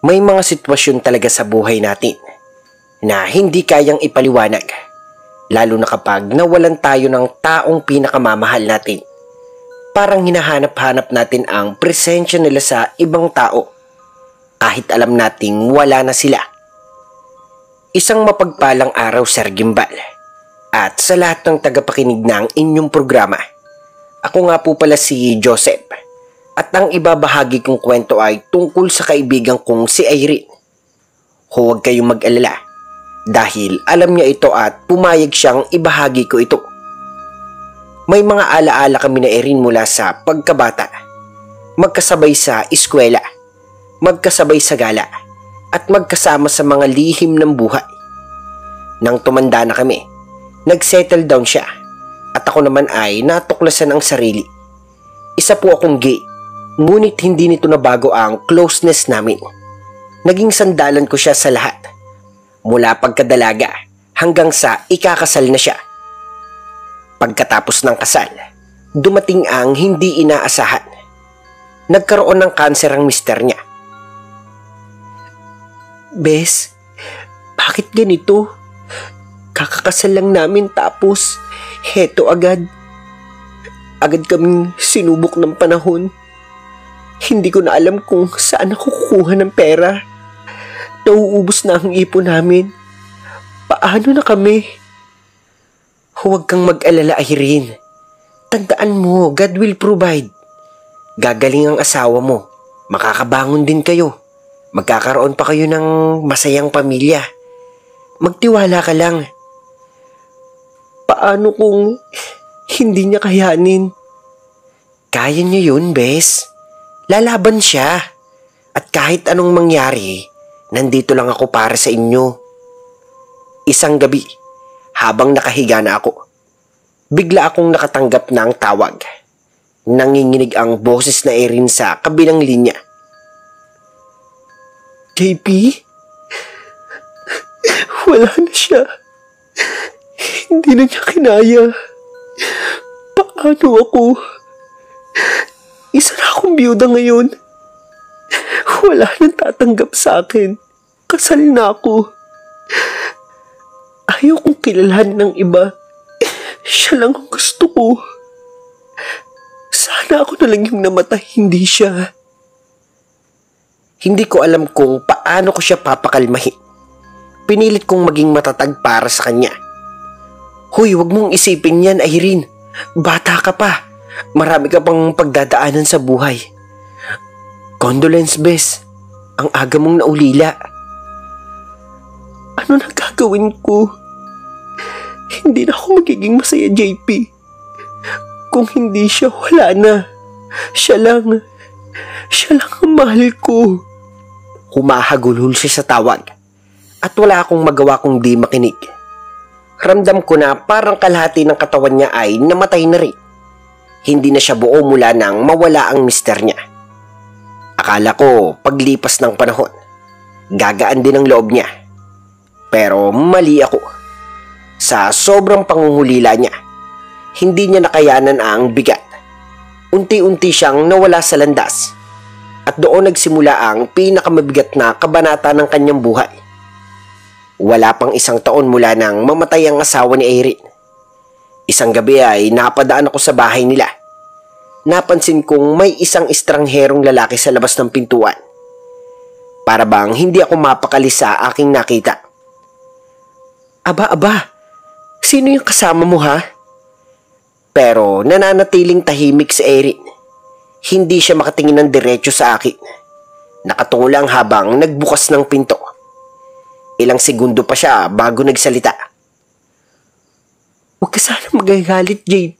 May mga sitwasyon talaga sa buhay natin na hindi kayang ipaliwanag, lalo na kapag nawalan tayo ng taong pinakamamahal natin. Parang hinahanap-hanap natin ang presensya nila sa ibang tao kahit alam nating wala na sila. Isang mapagpalang araw, Sir Gimbal, at sa lahat ng tagapakinig ng inyong programa. Ako nga po pala si Joseph, at ang ibabahagi kong kwento ay tungkol sa kaibigan kong si Irene. Huwag kayong mag-alala dahil alam niya ito at pumayag siyang ibahagi ko ito. May mga alaala kami na Irene mula sa pagkabata. Magkasabay sa eskwela, magkasabay sa gala, at magkasama sa mga lihim ng buhay. Nang tumanda na kami, nag-settle down siya at ako naman ay natuklasan ang sarili. Isa po akong gay, ngunit hindi nito nabago ang closeness namin. Naging sandalan ko siya sa lahat, mula pagkadalaga hanggang sa ikakasal na siya. Pagkatapos ng kasal, dumating ang hindi inaasahan. Nagkaroon ng kanser ang mister niya. Bes, bakit ganito? Kakakasal lang namin tapos heto agad. Agad kaming sinubok ng panahon. Hindi ko na alam kung saan ako kukuha ng pera. Nauubos na ang ipon namin. Paano na kami? Huwag kang mag-alala, Irene. Tandaan mo, God will provide. Gagaling ang asawa mo. Makakabangon din kayo. Magkakaroon pa kayo ng masayang pamilya. Magtiwala ka lang. Paano kung hindi niya kayanin? Kaya niya yun, Bes. Lalaban siya. At kahit anong mangyari, nandito lang ako para sa inyo. Isang gabi, habang nakahiga na ako, bigla akong nakatanggap ng tawag. Nanginginig ang boses na Irene sa kabilang linya. JP? Wala na siya. Hindi na niya kinaya. Paano ako? Isa na akong biyuda ngayon. Wala nang tatanggap sa akin. Kasal na ako. Ayaw kong kilalanin ng iba. Siya lang ang gusto ko. Sana ako na lang yung namatay, hindi siya. Hindi ko alam kung paano ko siya papakalmahin. Pinilit kong maging matatag para sa kanya. Hoy, wag mong isipin yan, Irene. Bata ka pa. Marami ka pang pagdadaanan sa buhay. Condolence, Bes. Ang aga mong naulila. Ano na gagawin ko? Hindi na ako magiging masaya, JP. Kung hindi siya, wala na. Siya lang ang mahal ko. Humahagulhol siya sa tawag at wala akong magawa kung di makinig. Ramdam ko na parang kalahati ng katawan niya ay namatay na rin. Hindi na siya buo mula nang mawala ang mister niya. Akala ko paglipas ng panahon, gagaan din ang loob niya. Pero mali ako. Sa sobrang pangunghulila niya, hindi niya nakayanan ang bigat. Unti-unti siyang nawala sa landas. At doon nagsimula ang pinakamabigat na kabanata ng kanyang buhay. Wala pang isang taon mula nang mamatay ang asawa ni Irene. Isang gabi ay napadaan ako sa bahay nila. Napansin kong may isang estrangherong lalaki sa labas ng pintuan. Para bang hindi ako mapakali sa aking nakita. Aba, sino yung kasama mo ha? Pero nananatiling tahimik si Irene. Hindi siya makatingin ng diretso sa akin. Nakatungo lang habang nagbukas ng pinto. Ilang segundo pa siya bago nagsalita. Huwag ka sana magagalit, JP.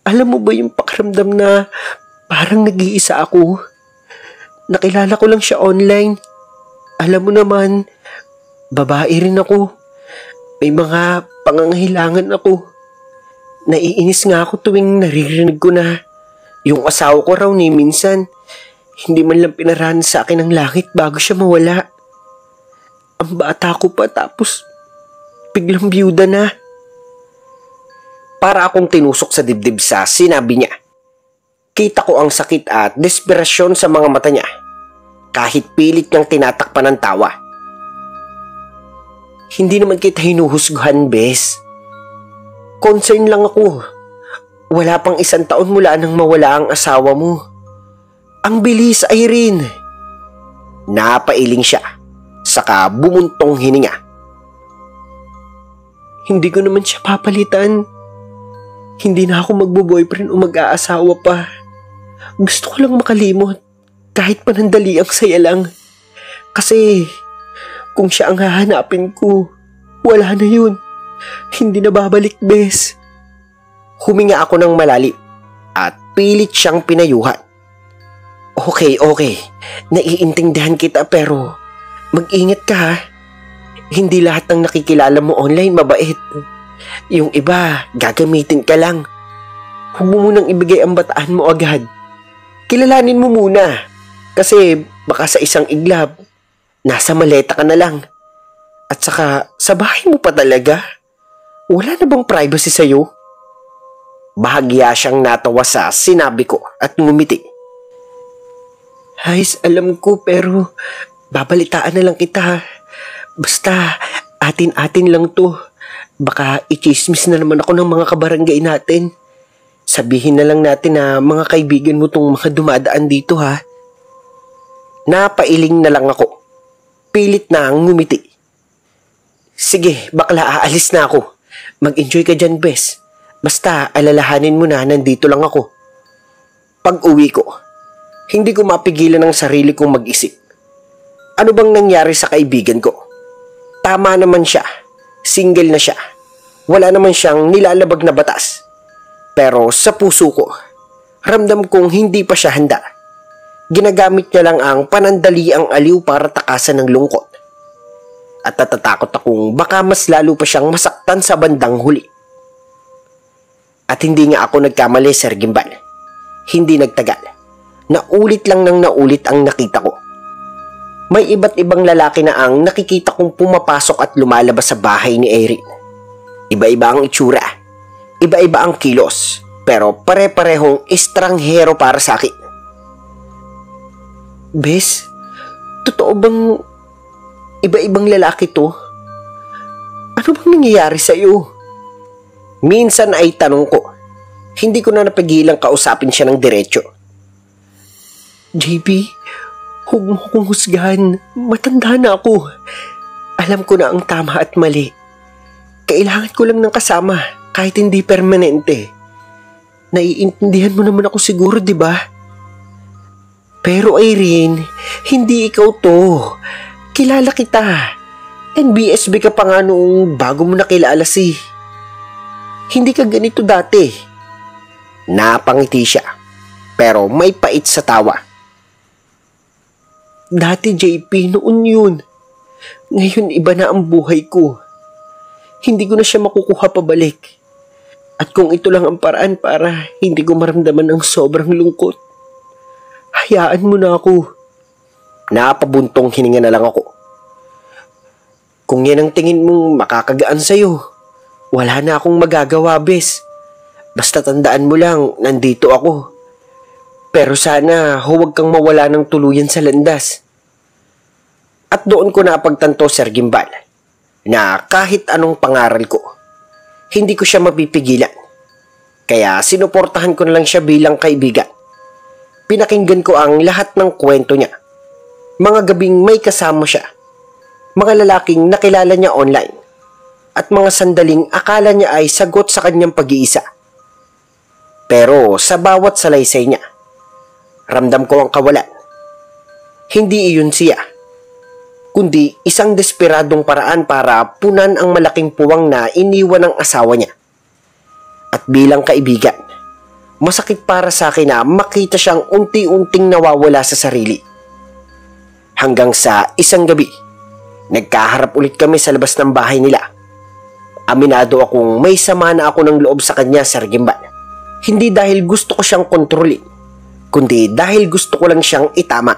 Alam mo ba yung pakiramdam na parang nag-iisa ako? Nakilala ko lang siya online. Alam mo naman, babae rin ako. May mga pangangailangan ako. Naiinis nga ako tuwing naririnig ko na yung asawa ko raw ni minsan, hindi man lang pinarahan sa akin ng langit bago siya mawala. Ang bata ko pa tapos biglang biyuda na. Para akong tinusok sa dibdib sa sinabi niya. Kita ko ang sakit at desperasyon sa mga mata niya. kahit pilit niyang tinatakpan ng tawa. Hindi naman kita hinuhusgahan, bes. Concern lang ako. Wala pang 1 taon mula nang mawala ang asawa mo. Ang bilis, Irene. Napailing siya, saka bumuntong hininga. Hindi ko naman siya papalitan. Hindi na ako magbo-boyfriend o mag-aasawa pa. Gusto ko lang makalimot, kahit panandali ang saya lang. Kasi kung siya ang hahanapin ko, wala na yun. Hindi na babalik, bes. Huminga ako ng malalim at pilit siyang pinayuhan. Okay. Naiintindihan kita pero mag-ingat ka ha. Hindi lahat ng nakikilala mo online mabait. Yung iba, gagamitin ka lang. Huwag mo munang ibigay ang bataan mo agad. Kilalanin mo muna. Kasi baka sa isang iglap, nasa maleta ka na lang. At saka, sa bahay mo pa talaga? Wala na bang privacy sa'yo? Bahagya siyang natawa sa sinabi ko at ngumiti. Hais, alam ko pero babalitaan na lang kita. Basta, atin-atin lang to. Baka i-chismis na naman ako ng mga kabarangay natin. Sabihin na lang natin na mga kaibigan mo tong mga dumadaan dito ha. Napailing na lang ako. Pilit na ang ngumiti. Sige, bakla, aalis na ako. Mag-enjoy ka dyan, bes. Basta alalahanin mo na nandito lang ako. Pag-uwi ko, hindi ko mapigilan ang sarili kong mag-isip. Ano bang nangyari sa kaibigan ko? Tama naman siya. Single na siya. Wala naman siyang nilalabag na batas. Pero sa puso ko, ramdam kong hindi pa siya handa. Ginagamit niya lang ang panandaliang aliw para takasan ng lungkot. At natatakot akong baka mas lalo pa siyang masaktan sa bandang huli. At hindi nga ako nagkamali, Sir Gimbal. Hindi nagtagal. Naulit lang ng naulit ang nakita ko. May iba't ibang lalaki na ang nakikita kong pumapasok at lumalabas sa bahay ni Irene. Iba-iba ang itsura. Iba-iba ang kilos. Pero pare-parehong estranghero para sa akin. Bes, totoo bang iba-ibang lalaki to? Ano bang nangyayari sa'yo? Minsan ay tanong ko. Hindi ko na napigilang kausapin siya ng diretso. JP, huwag mo kong husgahan. Matanda na ako. Alam ko na ang tama at mali. Kailangan ko lang ng kasama, kahit hindi permanente. Naiintindihan mo naman ako siguro, di ba? Pero Irene, hindi ikaw to. Kilala kita. NBSB ka pa nga noong bago mo nakilala si... Hindi ka ganito dati. Napangiti siya, pero may pait sa tawa. Dati JP, noon yun. Ngayon iba na ang buhay ko. Hindi ko na siya makukuha pabalik. At kung ito lang ang paraan para hindi ko maramdaman ang sobrang lungkot, hayaan mo na ako. Napabuntong hininga na lang ako. Kung yan ang tingin mong makakagaan sa'yo, wala na akong magagawa, bes. Basta tandaan mo lang, nandito ako. Pero sana huwag kang mawala ng tuluyan sa landas. At doon ko napagtanto, Sir Gimbal, na kahit anong pangaral ko, hindi ko siya mapipigilan. Kaya sinuportahan ko na lang siya bilang kaibigan. Pinakinggan ko ang lahat ng kwento niya. Mga gabing may kasama siya. Mga lalaking nakilala niya online. At mga sandaling akala niya ay sagot sa kanyang pag-iisa. Pero sa bawat salaysay niya, ramdam ko ang kawalan. Hindi iyon siya, kundi isang desperadong paraan para punan ang malaking puwang na iniwan ng asawa niya. At bilang kaibigan, masakit para sa akin na makita siyang unti-unting nawawala sa sarili. Hanggang sa isang gabi, nagkaharap ulit kami sa labas ng bahay nila. Aminado akong may sama na ako ng loob sa kanya, Sir Gimbal. Hindi dahil gusto ko siyang kontrolin, kundi dahil gusto ko lang siyang itama.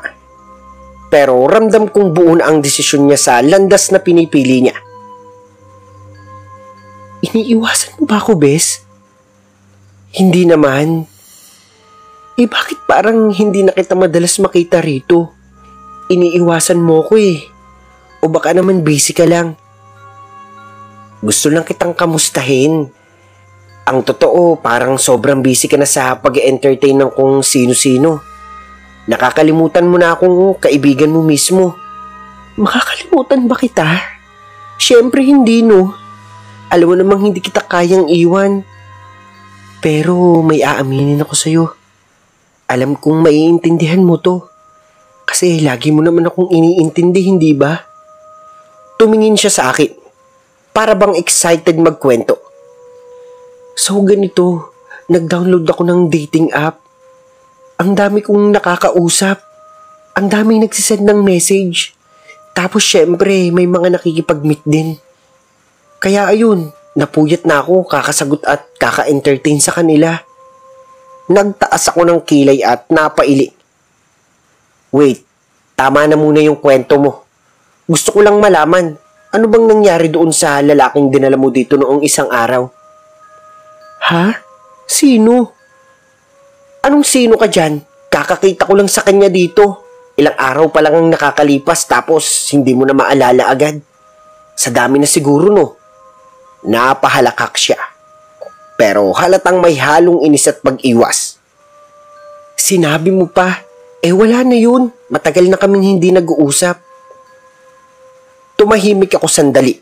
Pero ramdam kong buo na ang desisyon niya sa landas na pinipili niya. Iniiwasan mo ba ako, bes? Hindi naman. Bakit parang hindi na kita madalas makita rito? iniiwasan mo ko eh. O baka naman busy ka lang. Gusto lang kitang kamustahin. Ang totoo, parang sobrang busy ka na sa pag-entertain ng kung sino-sino. Nakakalimutan mo na akong kaibigan mo mismo. Makakalimutan ba kita? Siyempre hindi, no. Alam mo namang hindi kita kayang iwan. Pero may aaminin ako sa'yo. Alam kong maiintindihan mo to. Kasi lagi mo naman akong iniintindi, hindi ba? Tumingin siya sa akin. Para bang excited magkwento. So ganito, nag-download ako ng dating app. Ang dami kong nakakausap. Ang daming nagsisend ng message. Tapos syempre, may mga nakikipag-meet din. Kaya ayun, napuyat na ako kakasagot at kaka-entertain sa kanila. Nagtaas ako ng kilay at napaili. Wait, tama na muna yung kwento mo. Gusto ko lang malaman, ano bang nangyari doon sa lalaking dinala mo dito noong isang araw? Ha? Sino? Anong sino ka dyan? Kakakita ko lang sa kanya dito. Ilang araw pa lang ang nakakalipas tapos hindi mo na maalala agad. Sa dami na siguro, no? Napahalakak siya. Pero halatang may halong inis at pag-iwas. Sinabi mo pa, wala na yun. Matagal na kaming hindi nag-uusap. Tumahimik ako sandali.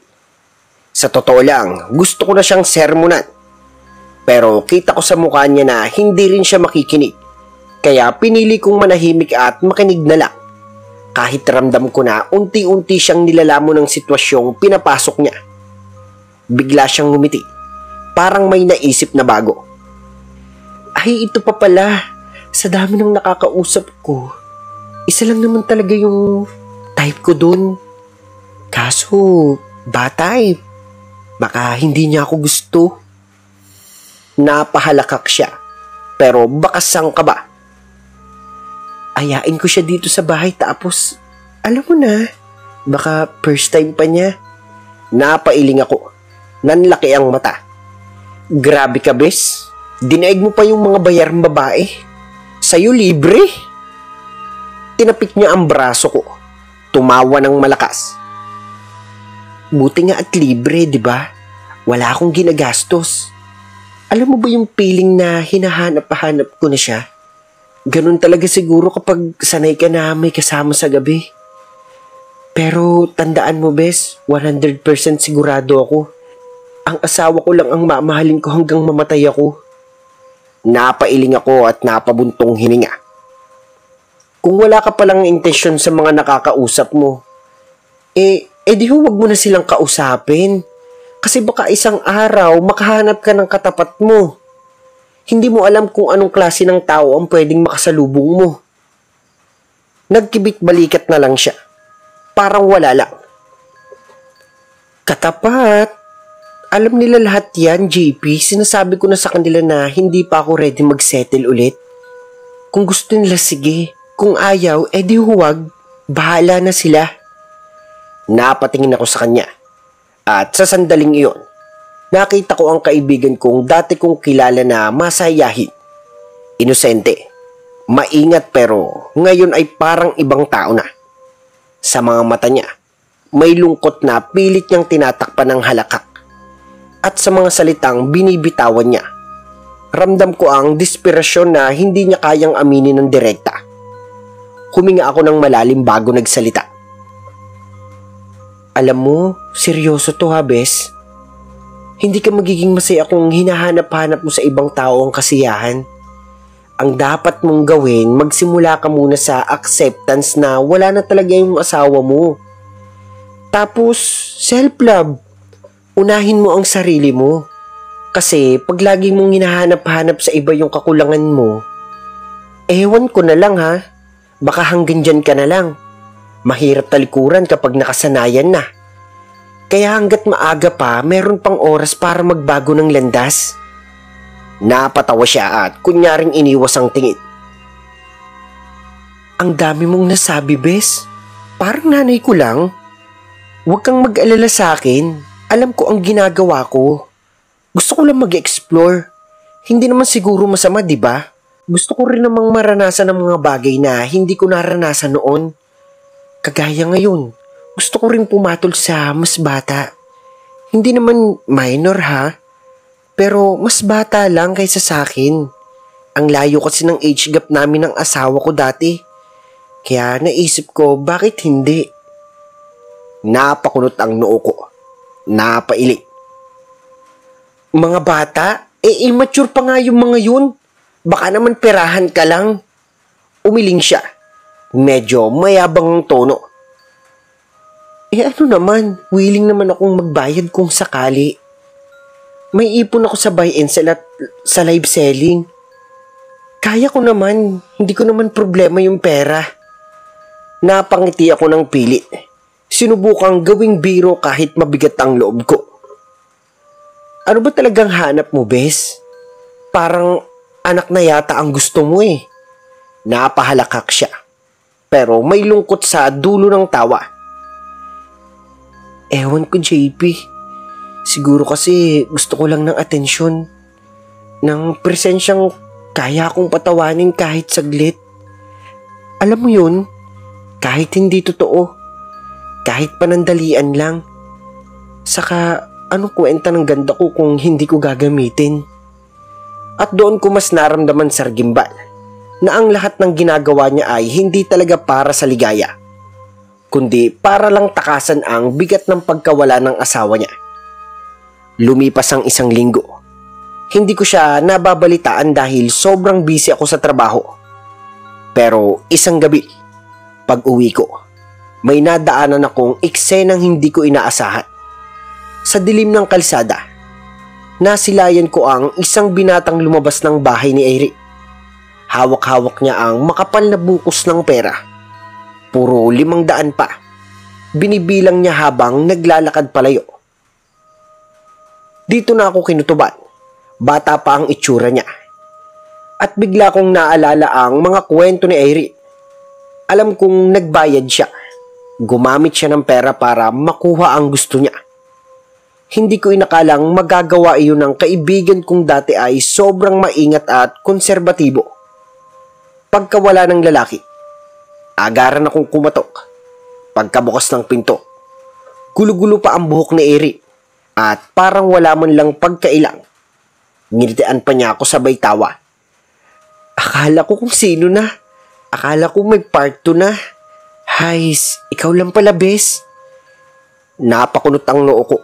Sa totoo lang, gusto ko na siyang sermonan. Pero kita ko sa mukha niya na hindi rin siya makikinig. Kaya pinili kong manahimik at makinig na lang. Kahit ramdam ko na unti-unti siyang nilalamon ng sitwasyong pinapasok niya. Bigla siyang ngumiti. Parang may naisip na bago. Ay, ito pa pala. Sa dami ng nakakausap ko, isa lang naman talaga yung type ko dun. Kaso, bata eh. Baka hindi niya ako gusto. Napahalakak siya. Pero bakasang ka ba? Ayain ko siya dito sa bahay tapos, alam mo na, baka first time pa niya. Napailing ako. Nanlaki ang mata. Grabe ka, bes. Dinaig mo pa yung mga bayarang babae. Sa'yo libre. Tinapik niya ang braso ko. Tumawa ng malakas. Buti nga at libre, di ba? Wala akong ginagastos. Alam mo ba yung feeling na hinahanap-hanap ko na siya? Ganun talaga siguro kapag sanay ka na may kasama sa gabi. Pero tandaan mo, bes, 100% sigurado ako. Ang asawa ko lang ang mamahalin ko hanggang mamatay ako. Napailing ako at napabuntong hininga. Kung wala ka palang intensyon sa mga nakakausap mo, di huwag mo na silang kausapin. Kasi baka isang araw makahanap ka ng katapat mo. Hindi mo alam kung anong klase ng tao ang pwedeng makasalubong mo. Nagkibit balikat na lang siya. Parang wala lang. Katapat. Alam nila lahat yan, JP. Sinasabi ko na sa kanila na hindi pa ako ready mag-settle ulit. Kung gusto nila, sige. Kung ayaw, di huwag. Bahala na sila. Napatingin ako sa kanya. At sa sandaling iyon, nakita ko ang kaibigan kong dati kong kilala na masayahin. Inosente. Maingat pero ngayon ay parang ibang tao na. Sa mga mata niya, may lungkot na pilit niyang tinatakpan ng halakak. At sa mga salitang binibitawan niya, ramdam ko ang desperasyon na hindi niya kayang aminin ng direkta. Huminga ako ng malalim bago nagsalita. Alam mo, seryoso to ha, bes. Hindi ka magiging masaya kung hinahanap-hanap mo sa ibang tao ang kasiyahan. Ang dapat mong gawin, magsimula ka muna sa acceptance na wala na talaga yung asawa mo. Tapos, self-love. Unahin mo ang sarili mo. Kasi pag lagi mong hinahanap-hanap sa iba yung kakulangan mo, ewan ko na lang ha. Baka hanggang dyan ka na lang. Mahirap talikuran kapag nakasanayan na. Kaya hanggat maaga pa, meron pang oras para magbago ng landas. Napatawa siya at kunyaring iniwas ang tingin. Ang dami mong nasabi, bes. Parang nanay ko lang. Huwag kang mag-alala sa akin. Alam ko ang ginagawa ko. Gusto ko lang mag-explore. Hindi naman siguro masama, di ba? Gusto ko rin namang maranasan ng mga bagay na hindi ko naranasan noon. Kagaya ngayon, gusto ko rin pumatol sa mas bata. Hindi naman minor ha, pero mas bata lang kaysa sa akin. Ang layo kasi ng age gap namin ng asawa ko dati. Kaya naisip ko bakit hindi. Napakunot ang noo ko. Napailing. Mga bata? Immature pa nga yung mga yun. Baka naman perahan ka lang. Umiling siya. Medyo mayabang ang tono. Ano naman, willing naman akong magbayad kung sakali. May ipon ako sa buy and sell at sa live selling. Kaya ko naman, hindi ko naman problema yung pera. Napangiti ako ng pilit. Sinubukang gawing biro kahit mabigat ang loob ko. Ano ba talagang hanap mo, Bes? Parang anak na yata ang gusto mo eh. Napahalakak siya. Pero may lungkot sa dulo ng tawa. Ewan ko, JP. Siguro kasi gusto ko lang ng atensyon. Ng presensyang kaya akong patawanin kahit saglit. Alam mo yun, kahit hindi totoo. Kahit panandalian lang. Saka, anong kwenta ng ganda ko kung hindi ko gagamitin? At doon ko mas naramdaman sa Gimbal na ang lahat ng ginagawa niya ay hindi talaga para sa ligaya, kundi para lang takasan ang bigat ng pagkawala ng asawa niya. Lumipas ang 1 linggo. Hindi ko siya nababalitaan dahil sobrang busy ako sa trabaho. Pero isang gabi, pag uwi ko, may nadaanan akong eksenang hindi ko inaasahan. Sa dilim ng kalsada, nasilayan ko ang isang binatang lumabas ng bahay ni Eric. Hawak-hawak niya ang makapal na bukos ng pera. Puro 500 pa. Binibilang niya habang naglalakad palayo. Dito na ako kinutuban. Bata pa ang itsura niya. At bigla kong naalala ang mga kwento ni Eric. Alam kong nagbayad siya. Gumamit siya ng pera para makuha ang gusto niya. Hindi ko inakalang magagawa iyon ng kaibigan kong dati ay sobrang maingat at konserbatibo. Pagkawala ng lalaki, agaran akong kumatok. Pagkabukas ng pinto, gulo-gulo pa ang buhok ni Eric at parang wala man lang pagkailang. Ngiritian pa niya ako sabay tawa. Akala ko kung sino na. Akala ko may part 2 na. Hays, ikaw lang pala, Bes. Napakunot ang noo ko.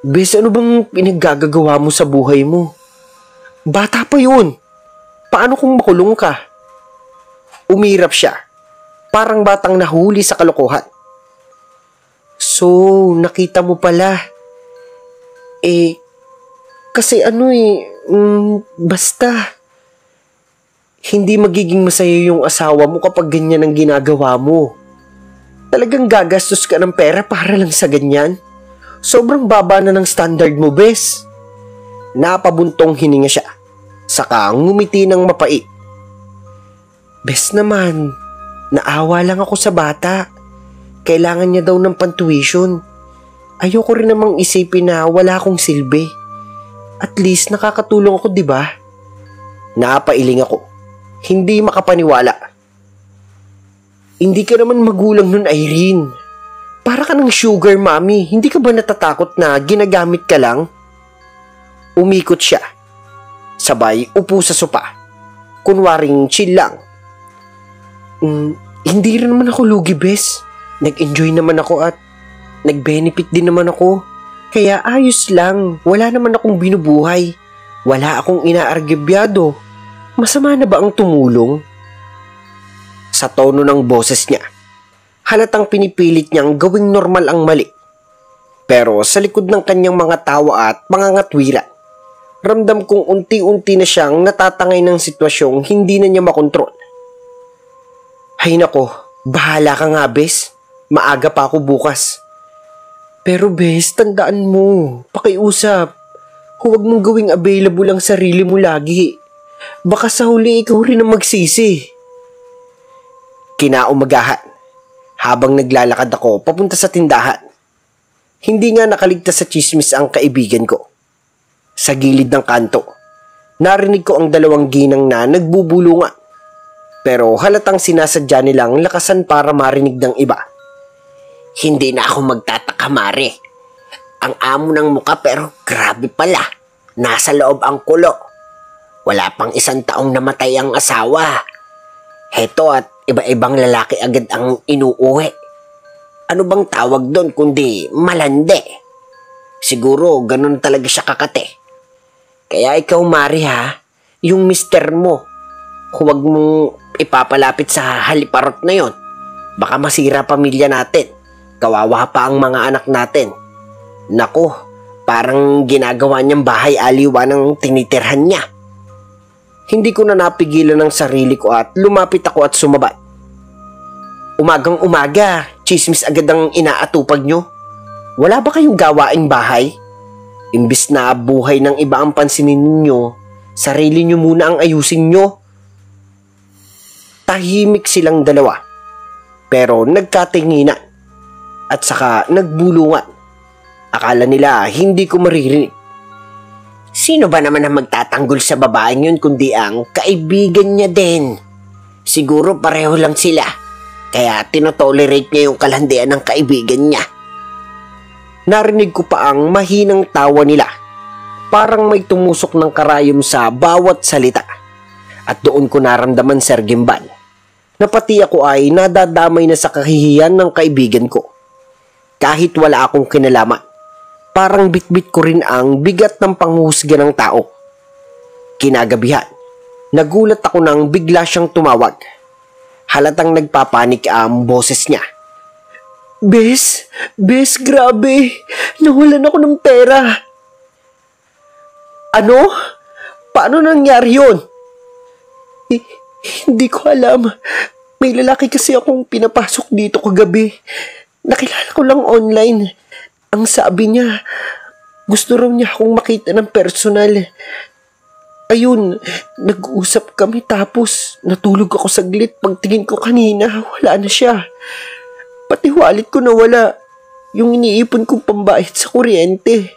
Bes, ano bang pinaggagawa mo sa buhay mo? Bata pa yun. Paano kung makulong ka? Umirap siya. Parang batang nahuli sa kalokohan. So, nakita mo pala. Kasi basta. Hindi magiging masaya yung asawa mo kapag ganyan ang ginagawa mo. Talagang gagastos ka ng pera para lang sa ganyan? Sobrang baba na ng standard mo, Bes. Napabuntong hininga siya. Saka ngumiti ng mapait. Bes naman, naawa lang ako sa bata. Kailangan niya daw ng pantuition. Ayoko rin namang isipin na wala akong silbi. At least nakakatulong ako, di ba? Napailing ako. Hindi makapaniwala. Hindi ka naman magulang nun, Irene. Para ka ng sugar mommy. Hindi ka ba natatakot na ginagamit ka lang? Umikot siya. Sabay upo sa sopa. Kunwaring chill lang. Hindi rin naman ako lugi, Bes. Nag-enjoy naman ako at nag-benefit din naman ako. Kaya ayos lang. Wala naman akong binubuhay. Wala akong inaargibyado. Masama na ba ang tumulong? Sa tono ng boses niya, halatang pinipilit niyang gawing normal ang mali. Pero sa likod ng kanyang mga tawa at mga ngatwiran, ramdam kong unti-unti na siyang natatangay ng sitwasyong hindi na niya makontrol. Hay nako, bahala ka nga, Bes. Maaga pa ako bukas. Pero Bes, tandaan mo, pakiusap. Huwag mong gawing available ang sarili mo lagi. Baka sa huli ikaw rin ang magsisi. Kinaumagahan, habang naglalakad ako papunta sa tindahan. Hindi nga nakaligtas sa chismis ang kaibigan ko. Sa gilid ng kanto, narinig ko ang 2 ginang na nagbubulungan. Pero halatang sinasadya nilang lakasan para marinig ng iba. Hindi na ako magtataka, Mare. Ang amo ng muka pero grabe pala. Nasa loob ang kulo. Wala pang 1 taong namatay ang asawa. Heto at iba-ibang lalaki agad ang inuuwi. Ano bang tawag doon kundi malande? Siguro ganun talaga siya kakate. Kaya ikaw, Mare, ha, yung mister mo, huwag mong ipapalapit sa haliparot na yon. Baka masira pamilya natin. Kawawa pa ang mga anak natin. Naku, parang ginagawa niyang bahay aliwa ng tinitirhan niya. Hindi ko na napigilan ng sarili ko at lumapit ako at sumabat. Umagang umaga, chismis agad ang inaatupag nyo. Wala ba kayong gawaing bahay? Imbis na buhay ng iba ang pansinin ninyo, sarili nyo muna ang ayusin nyo. Tahimik silang dalawa, pero nagkatinginan at saka nagbulungan. Akala nila hindi ko maririnig. Sino ba naman ang magtatanggol sa babaeng yun kundi ang kaibigan niya din? Siguro pareho lang sila, kaya tinotolerate niya yung kalandian ng kaibigan niya. Narinig ko pa ang mahinang tawa nila. Parang may tumusok ng karayom sa bawat salita. At doon ko naramdaman, Sir Gimbal, na pati ako ay nadadamay na sa kahihiyan ng kaibigan ko. Kahit wala akong kinalaman, parang bitbit ko rin ang bigat ng panghuhusga ng tao. Kinagabihan, nagulat ako nang bigla siyang tumawag. Halatang nagpapanik ang boses niya. Bes, grabe. Nawalan ako ng pera. Ano? Paano nangyari yun? Hindi ko alam. May lalaki kasi akong pinapasok dito kagabi. Nakilala ko lang online. Ang sabi niya, gusto raw niya akong makita ng personal. Ayun, nag-uusap kami tapos natulog ako saglit. Pagtingin ko kanina, wala na siya. Pati wallet ko nawala. Yung iniipon kong pambayad sa kuryente.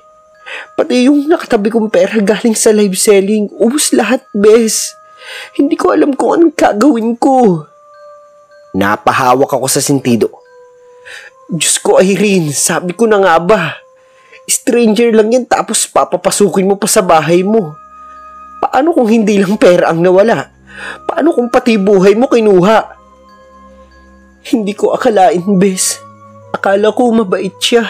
Pati yung nakatabi kong pera galing sa live selling. Ubus lahat, bes. Hindi ko alam kung anong gagawin ko. Napahawak ako sa sentido. Diyos ko, Irene, sabi ko na nga ba? Stranger lang yan tapos papapasukin mo pa sa bahay mo. Paano kung hindi lang pera ang nawala? Paano kung pati buhay mo kinuha? Hindi ko akalain, bes. Akala ko mabait siya.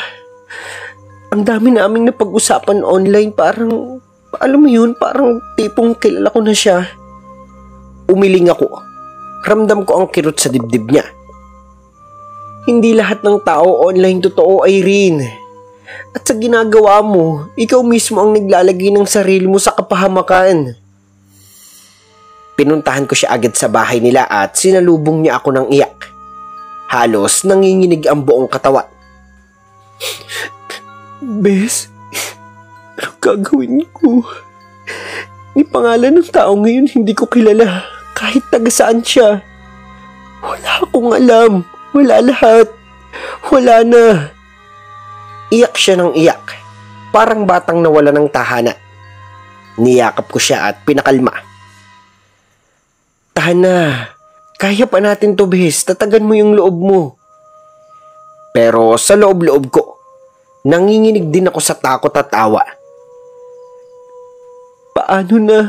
Ang dami naming napag-usapan online, parang, alam mo yun, parang tipong kilala ko na siya. Umiling ako. Ramdam ko ang kirot sa dibdib niya. Hindi lahat ng tao online totoo, Irene. At sa ginagawa mo, ikaw mismo ang naglalagay ng sarili mo sa kapahamakan. Pinuntahan ko siya agad sa bahay nila at sinalubong niya ako ng iyak. Halos nanginginig ang buong katawan. Bes, ano gagawin ko? Ni pangalan ng tao ngayon hindi ko kilala. Kahit taga saan siya. Wala akong alam. Wala lahat. Wala na. Iyak siya ng iyak. Parang batang nawala ng tahanan. Niyakap ko siya at pinakalma. Tahan na. Kaya pa natin to, bes. Tatagan mo yung loob mo. Pero sa loob-loob ko, nanginginig din ako sa takot at awa. Paano na?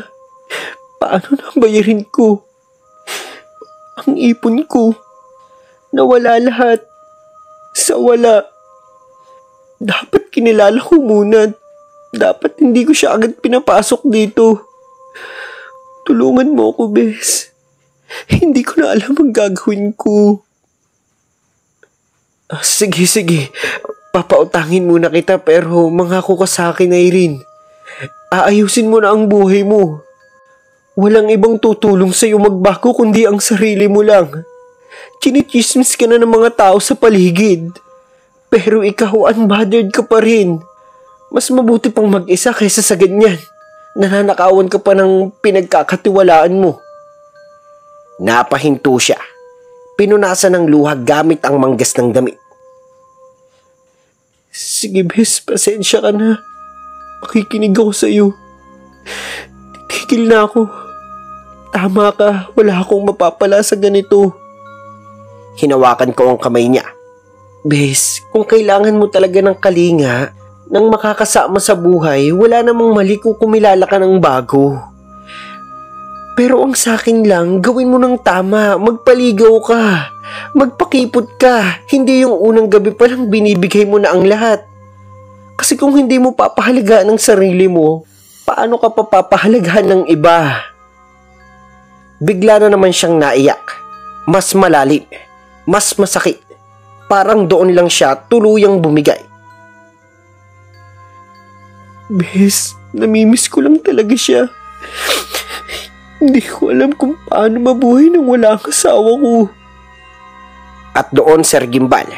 Paano na bayarin ko? Ang ipon ko. Nawala lahat. Sa wala. Dapat kinilala ko muna. Dapat hindi ko siya agad pinapasok dito. Tulungan mo ako, bes. Hindi ko na alam ang gagawin ko. Sige. Papautangin muna kita pero mangako ka sa akin, Irene. Aayusin mo na ang buhay mo. Walang ibang tutulong sa'yo magbago kundi ang sarili mo lang. Chinichismis ka na ng mga tao sa paligid. Pero ikaw, unbothered ka pa rin. Mas mabuti pang mag-isa kaysa sa ganyan. Nananakawan ka pa ng pinagkakatiwalaan mo. Napahinto siya. Pinunasan ng luha gamit ang manggas ng damit. Sige, bes, pasensya ka na. Makikinig ako sa'yo. Titigil na ako. Tama ka, wala akong mapapala sa ganito. Hinawakan ko ang kamay niya. Bes, kung kailangan mo talaga ng kalinga, nang makakasama sa buhay, wala namang mali kung kumilala ka ng bago. Pero ang sakin lang, gawin mo ng tama, magpaligaw ka, magpakipot ka, hindi yung unang gabi pa lang binibigay mo na ang lahat. Kasi kung hindi mo papahalagaan ang sarili mo, paano ka papahalagahan ng iba? Bigla na naman siyang naiyak, mas malalim, mas masakit, parang doon lang siya tuluyang bumigay. Bes, namimiss ko lang talaga siya. Hindi ko alam kung paano mabuhay nang wala ang asawa ko. At doon, Sir Gimbal,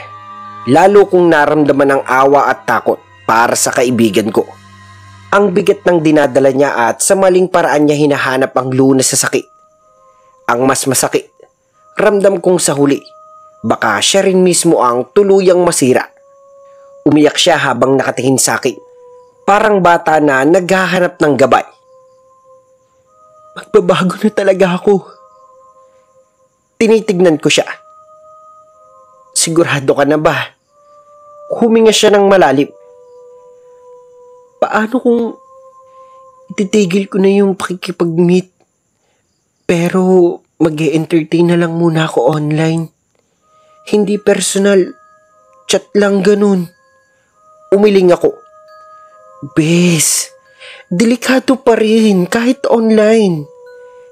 lalo kong naramdaman ang awa at takot para sa kaibigan ko. Ang bigat ng dinadala niya at sa maling paraan niya hinahanap ang lunas sa sakit. Ang mas masakit, ramdam kong sa huli, baka siya rin mismo ang tuluyang masira. Umiyak siya habang nakatingin sa akin, parang bata na naghahanap ng gabay. Magbabago na talaga ako. Tinitignan ko siya. Sigurado ka na ba? Huminga siya ng malalim. Paano kung ititigil ko na yung pakikipag-meet? Pero mag-e-entertain na lang muna ako online. Hindi personal. Chat lang ganun. Umiling ako. Bes, delikado pa rin kahit online.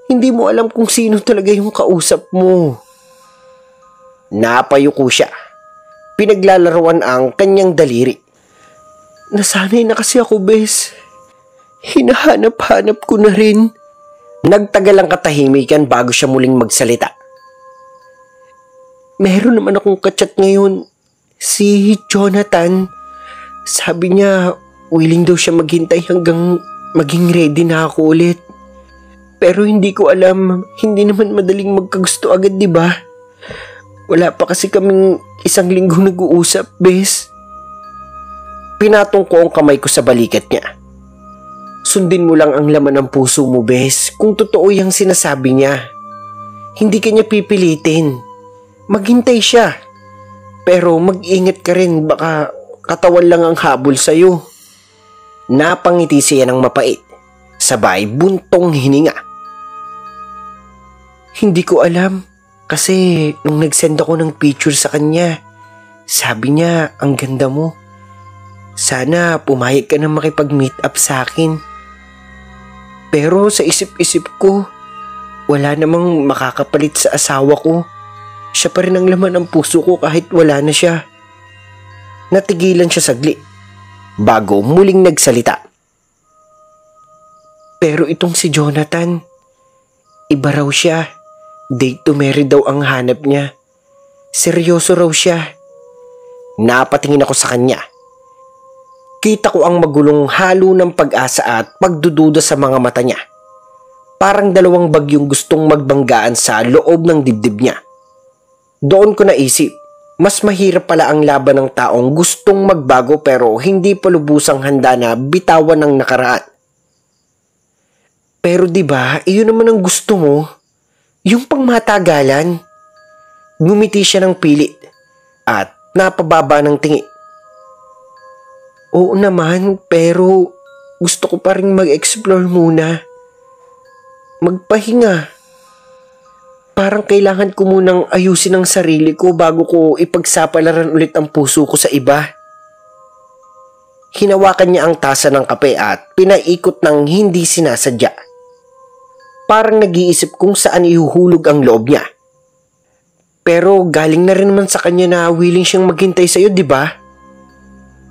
Hindi mo alam kung sino talaga yung kausap mo. Napayuko siya. Pinaglalaruan ang kanyang daliri. Nasanay na kasi ako, Bes. Hinahanap-hanap ko na rin. Nagtagal ang katahimikan bago siya muling magsalita. Meron naman akong kachat ngayon. Si Jonathan. Sabi niya, willing daw siya maghintay hanggang maging ready na ako ulit. Pero hindi ko alam, hindi naman madaling magkagusto agad, di ba? Wala pa kasi kaming isang linggo nag-uusap, Bes. Pinatong ko ang kamay ko sa balikat niya. Sundin mo lang ang laman ng puso mo, Bes, kung totoo yung sinasabi niya. Hindi ka niya pipilitin. Maghintay siya. Pero mag-ingat ka rin, baka katawan lang ang habol sa'yo. Napangiti siya ng mapait, sabay buntong hininga. Hindi ko alam, kasi nung nag-send ako ng picture sa kanya, sabi niya, ang ganda mo. Sana pumayag ka na makipag-meet up sa akin. Pero sa isip-isip ko, wala namang makakapalit sa asawa ko. Siya pa rin ang laman ng puso ko kahit wala na siya. Natigilan siya saglit, bago muling nagsalita. Pero itong si Jonathan, iba raw siya. Date to marry daw ang hanap niya. Seryoso raw siya. Napatingin ako sa kanya. Kita ko ang magulong halo ng pag-asa at pagdududa sa mga mata niya. Parang dalawang bagyong gustong magbanggaan sa loob ng dibdib niya. Doon ko naisip, mas mahirap pala ang laban ng taong gustong magbago pero hindi pa lubusang handa na bitawan ng nakaraan. Pero diba, iyon naman ang gusto mo? Yung pangmatagalan. Ngumiti siya ng pilit at napababa ng tingin. Oo naman, pero gusto ko pa rin mag-explore muna. Magpahinga. Parang kailangan ko munang ayusin ang sarili ko bago ko ipagsapalaran ulit ang puso ko sa iba. Hinawakan niya ang tasa ng kape at pinaikot ng hindi sinasadya. Parang nag-iisip kung saan ihuhulog ang loob niya. Pero galing na rin naman sa kanya na willing siyang maghintay sa'yo, di ba?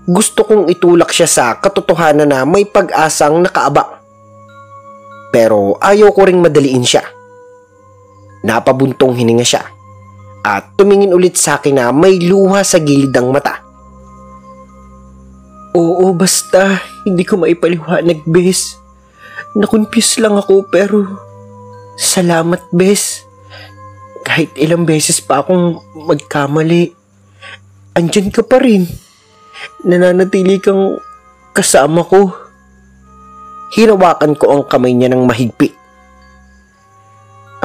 Gusto kong itulak siya sa katotohanan na may pag-asang nakaabang. Pero ayaw ko ring madaliin siya. Napabuntong hininga siya at tumingin ulit sa akin na may luha sa gilid ng mata. Oo, basta hindi ko maipaliwanag, Bes. Nakonfuse lang ako pero salamat, Bes. Kahit ilang beses pa akong magkamali, andyan ka pa rin. Nananatili kang kasama ko. Hinawakan ko ang kamay niya ng mahigpit.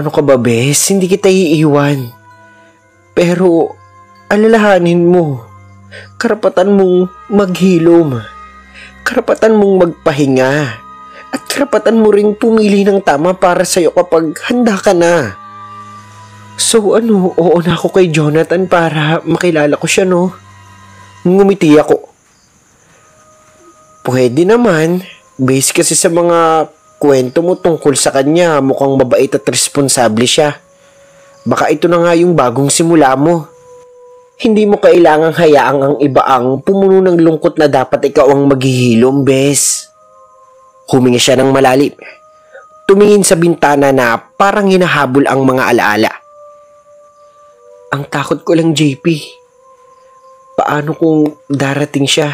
Ano ka ba, bes? Hindi kita iiwan. Pero, alalahanin mo. Karapatan mong maghilom. Karapatan mong magpahinga. At karapatan mo ring pumili ng tama para sa'yo kapag handa ka na. So oo na ako kay Jonathan para makilala ko siya, no? Ngumiti ako. Pwede naman. Base kasi sa mga kwento mo tungkol sa kanya, mukhang mabait at responsable siya. Baka ito na nga yung bagong simula mo. Hindi mo kailangang hayaang ang iba ang pumuno ng lungkot na dapat ikaw ang maghihilom, bes. Huminga siya ng malalim. Tumingin sa bintana na parang hinahabol ang mga alaala. Ang takot ko lang, JP. Paano kung darating siya?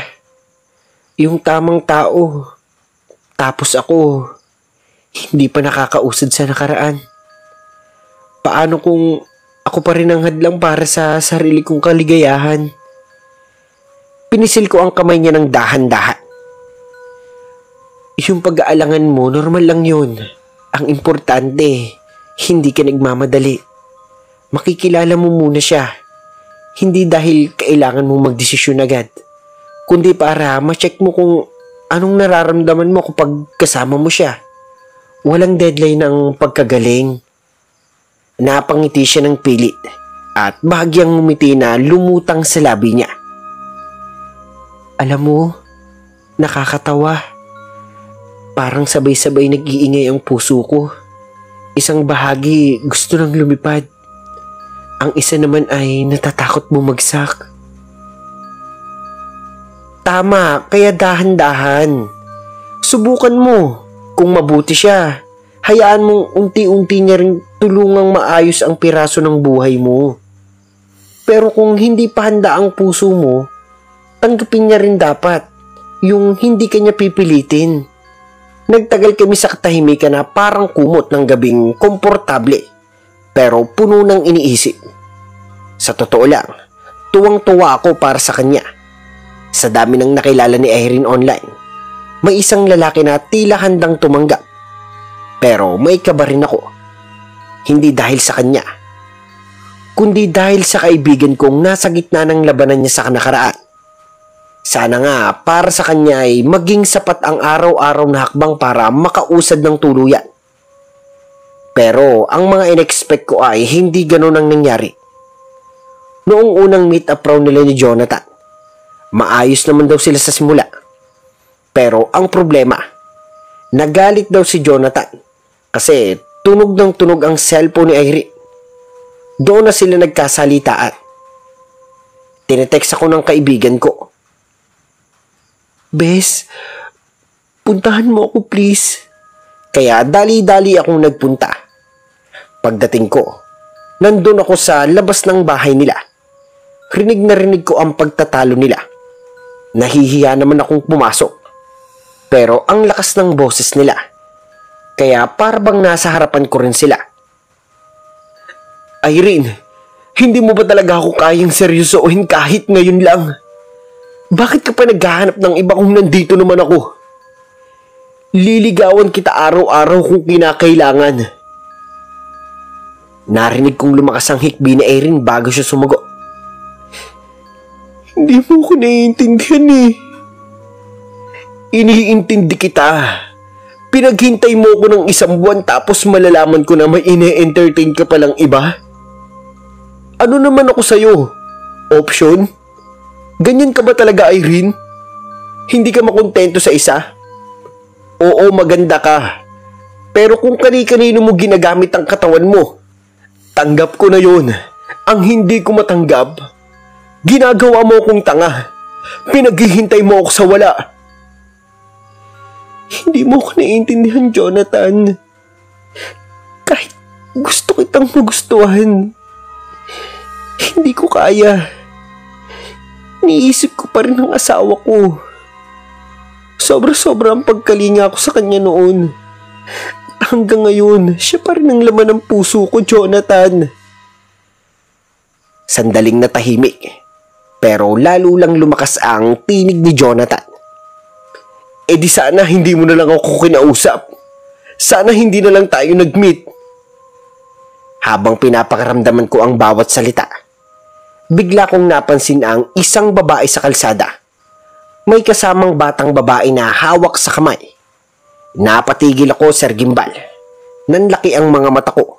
Yung tamang tao. Tapos ako, hindi pa nakakausad sa nakaraan. Paano kung ako pa rin ang hadlang para sa sarili kong kaligayahan? Pinisil ko ang kamay niya ng dahan-dahan. Yung pag-aalangan mo, normal lang yun. Ang importante, hindi ka nagmamadali. Makikilala mo muna siya. Hindi dahil kailangan mo magdesisyon agad, kundi para ma-check mo kung anong nararamdaman mo kapag kasama mo siya. Walang deadline ang pagkagaling. Napangiti siya ng pilit at bahagyang ngumiti na lumutang sa labi niya. Alam mo, nakakatawa. Parang sabay-sabay nag-iingay ang puso ko. Isang bahagi gusto nang lumipad. Ang isa naman ay natatakot bumagsak. Tama, kaya dahan-dahan. Subukan mo. Kung mabuti siya, hayaan mong unti-unti niya rin tulungang maayos ang piraso ng buhay mo. Pero kung hindi pa handa ang puso mo, tanggapin niya rin dapat yung hindi kanya pipilitin. Nagtagal kami sa katahimikan na parang kumot ng gabing komportable, pero puno ng iniisip. Sa totoo lang, tuwang-tuwa ako para sa kanya. Sa dami ng nakilala ni Irene online, may isang lalaki na tila handang tumanggap. Pero may kaba rin ako. Hindi dahil sa kanya, kundi dahil sa kaibigan kong nasa gitna ng labanan niya sa nakaraan. Sana nga para sa kanya ay maging sapat ang araw-araw na hakbang para makausad ng tuluyan. Pero ang mga in-expect ko ay hindi ganun ang nangyari. Noong unang meet-up raw nila ni Jonathan, maayos naman daw sila sa simula. Pero ang problema, nagalit daw si Jonathan kasi tunog ng tunog ang cellphone ni Irene. Doon na sila nagkasalitaan. Tinetext ako ng kaibigan ko. Bes, puntahan mo ako please. Kaya dali-dali akong nagpunta. Pagdating ko, nandun ako sa labas ng bahay nila. Rinig na rinig ko ang pagtatalo nila. Nahihiya naman akong pumasok. Pero ang lakas ng boses nila. Kaya parang nasa harapan ko rin sila. Irene, hindi mo ba talaga ako kayang seryosohin kahit ngayon lang? Bakit ka pa naghahanap ng iba kung nandito naman ako? Liligawan kita araw-araw kung kinakailangan. Narinig kong lumakas ang hikbi ni Irene bago siya sumagot. Hindi mo ko naiintindihan eh. Iniintindi kita. Pinaghintay mo ko ng 1 buwan tapos malalaman ko na may ine-entertain ka palang iba? Ano naman ako sa'yo? Option? Ganyan ka ba talaga, Irene? Hindi ka makontento sa isa? Oo, maganda ka. Pero kung kani-kanino mo ginagamit ang katawan mo, tanggap ko na yun. Ang hindi ko matanggap, ginagawa mo akong tanga. Pinaghihintay mo ako sa wala. Hindi mo ko naiintindihan, Jonathan. Kahit gusto kitang magustuhan, hindi ko kaya. Niisip ko pa rin ang asawa ko. Sobra-sobra ang pagkalinga ko sa kanya noon. At hanggang ngayon, siya pa rin ang laman ng puso ko, Jonathan. Sandaling natahimik, pero lalo lang lumakas ang tinig ni Jonathan. E di sana hindi mo na lang ako kinausap. Sana hindi na lang tayo nag-meet. Habang pinapakaramdaman ko ang bawat salita, bigla kong napansin ang isang babae sa kalsada. May kasamang batang babae na hawak sa kamay. Napatigil ako, Sir Gimbal. Nanlaki ang mga mata ko.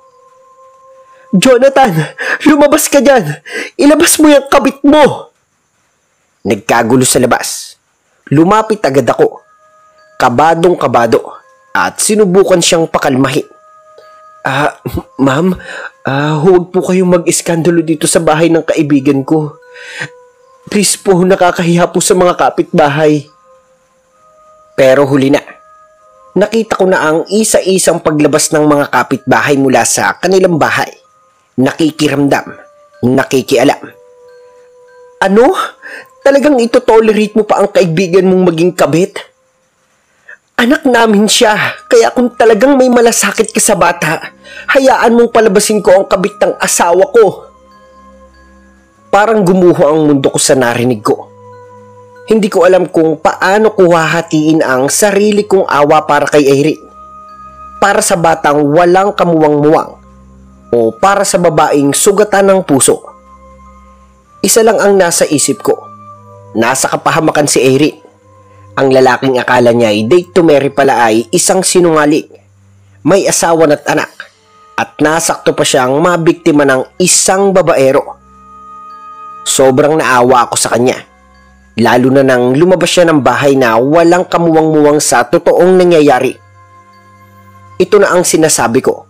Jonathan, lumabas ka dyan! Ilabas mo yung kabit mo! Nagkagulo sa labas. Lumapit agad ako. Kabadong-kabado at sinubukan siyang pakalmahin. Ma'am, huwag po kayong mag-iskandalo dito sa bahay ng kaibigan ko. Please po, nakakahiya po sa mga kapitbahay. Pero huli na. Nakita ko na ang isa-isang paglabas ng mga kapitbahay mula sa kanilang bahay. Nakikiramdam, nakikialam. Ano? Talagang ito-tolerate mo pa ang kaibigan mong maging kabit? Anak namin siya, kaya kung talagang may malasakit ka sa bata, hayaan mong palabasin ko ang kabit ng asawa ko. Parang gumuho ang mundo ko sa narinig ko. Hindi ko alam kung paano ko hahatiin ang sarili kong awa para kay Irene. Para sa batang walang kamuwang-muwang o para sa babaeng sugatan ng puso. Isa lang ang nasa isip ko. Nasa kapahamakan si Irene. Ang lalaking akala niya ay date to marry pala ay isang sinungaling. May asawa at anak. At nasakto pa siyang mabiktima ng isang babaero. Sobrang naawa ako sa kanya. Lalo na nang lumabas siya ng bahay na walang kamuwang-muwang sa totoong nangyayari. Ito na ang sinasabi ko.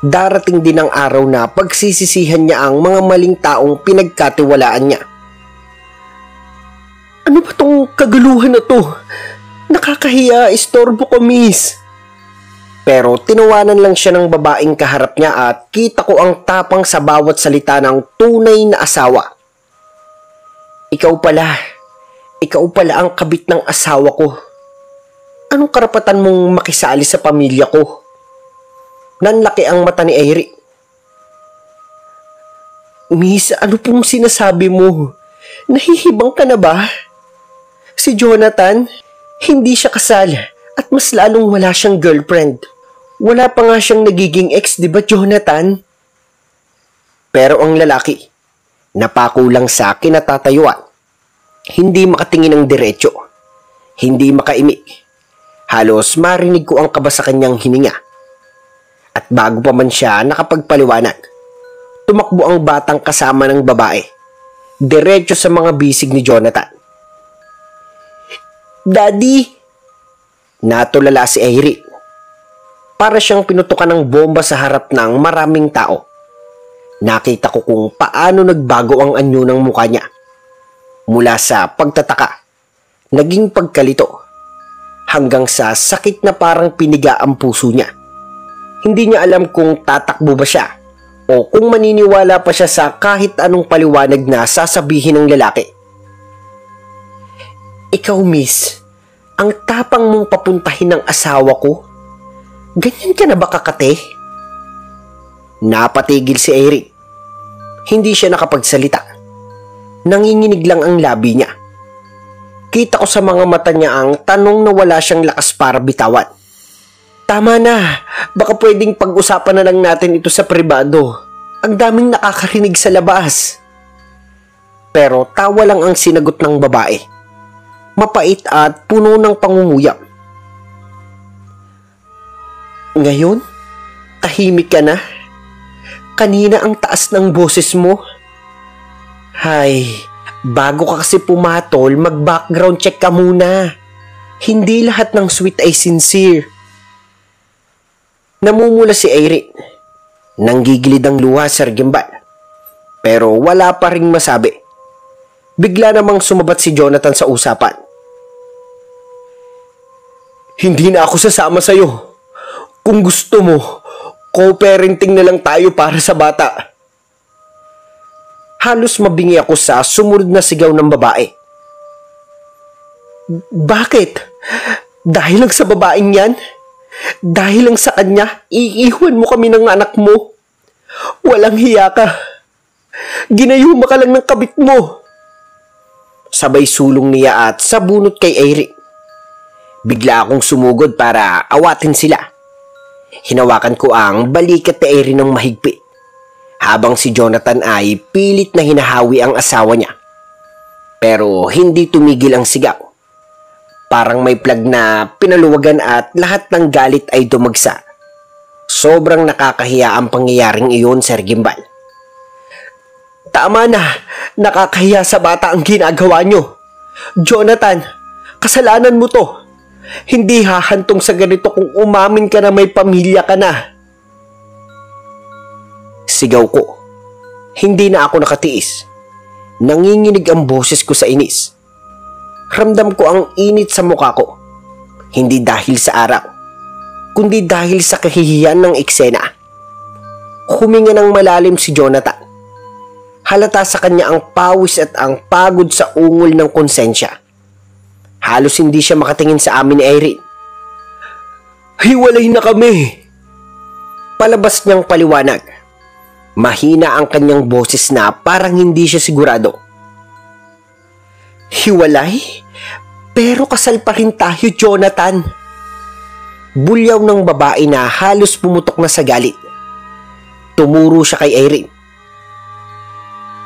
Darating din ang araw na pagsisisihan niya ang mga maling taong pinagkatiwalaan niya. Ano ba tong kaguluhan na to? Nakakahiya, istorbo ko, miss. Pero tinawanan lang siya ng babaeng kaharap niya at kita ko ang tapang sa bawat salita ng tunay na asawa. Ikaw pala ang kabit ng asawa ko. Anong karapatan mong makisali sa pamilya ko? Nanlaki ang mata ni Eric. Miss, ano pong sinasabi mo? Nahihibang ka na ba? Si Jonathan, hindi siya kasal at mas lalong wala siyang girlfriend. Wala pa nga siyang nagiging ex, di ba Jonathan? Pero ang lalaki, napakulang sa kinatatayuan. Hindi makatingin ng diretso. Hindi makaimik. Halos marinig ko ang kaba sa kanyang hininga. At bago pa man siya nakapagpaliwanag, tumakbo ang batang kasama ng babae. Diretso sa mga bisig ni Jonathan. Daddy! Natulala si Irene. Para siyang pinutukan ng bomba sa harap ng maraming tao. Nakita ko kung paano nagbago ang anyo ng mukha niya. Mula sa pagtataka, naging pagkalito, hanggang sa sakit na parang piniga ang puso niya. Hindi niya alam kung tatakbo ba siya o kung maniniwala pa siya sa kahit anong paliwanag na sasabihin ng lalaki. Ikaw, miss, ang tapang mong papuntahin ng asawa ko? Ganyan ka na ba kakate? Napatigil si Eric. Hindi siya nakapagsalita. Nanginginig lang ang labi niya. Kita ko sa mga mata niya ang tanong na wala siyang lakas para bitawan. Tama na, baka pwedeng pag-usapan na lang natin ito sa pribado. Ang daming nakakarinig sa labas. Pero tawa lang ang sinagot ng babae. Mapait at puno ng pangunguyam. Ngayon, tahimik ka na? Kanina ang taas ng boses mo. Hay, bago ka kasi pumatol, mag-background check ka muna. Hindi lahat ng sweet ay sincere. Namumula si Irene. Nanggigilid ang luha, Sir Gimbal. Pero wala pa ring masabi. Bigla namang sumabat si Jonathan sa usapan. Hindi na ako sasama sa'yo. Kung gusto mo, co-parenting na lang tayo para sa bata. Halos mabingi ako sa sumunod na sigaw ng babae. Bakit? Dahil lang sa babaeng yan? Dahil lang sa kanya, iiwan mo kami ng anak mo? Walang hiya ka. Ginayuma ka lang ng kabit mo. Sabay sulong niya at sabunot kay Eric. Bigla akong sumugod para awatin sila. Hinawakan ko ang balikat ni Irene ng mahigpit. habang si Jonathan ay pilit na hinahawi ang asawa niya. Pero hindi tumigil ang sigaw. Parang may plag na pinaluwagan at lahat ng galit ay dumagsa. Sobrang nakakahiya ang pangyayaring iyon, Sir Gimbal. Tama na, nakakahiya sa bata ang ginagawa nyo. Jonathan, kasalanan mo to. Hindi hahantong sa ganito kung umamin ka na may pamilya ka na. Sigaw ko. Hindi na ako nakatiis. Nanginginig ang boses ko sa inis. Ramdam ko ang init sa mukha ko. Hindi dahil sa araw, kundi dahil sa kahihiyan ng eksena. Huminga ng malalim si Jonathan. Halata sa kanya ang pawis at ang pagod sa ungol ng konsensya. Halos hindi siya makatingin sa amin ni Irene. Hiwalay na kami! Palabas niyang paliwanag. Mahina ang kanyang boses na parang hindi siya sigurado. Hiwalay? Pero kasal pa rin tayo, Jonathan. Bulyaw ng babae na halos pumutok na sa galit. Tumuro siya kay Irene.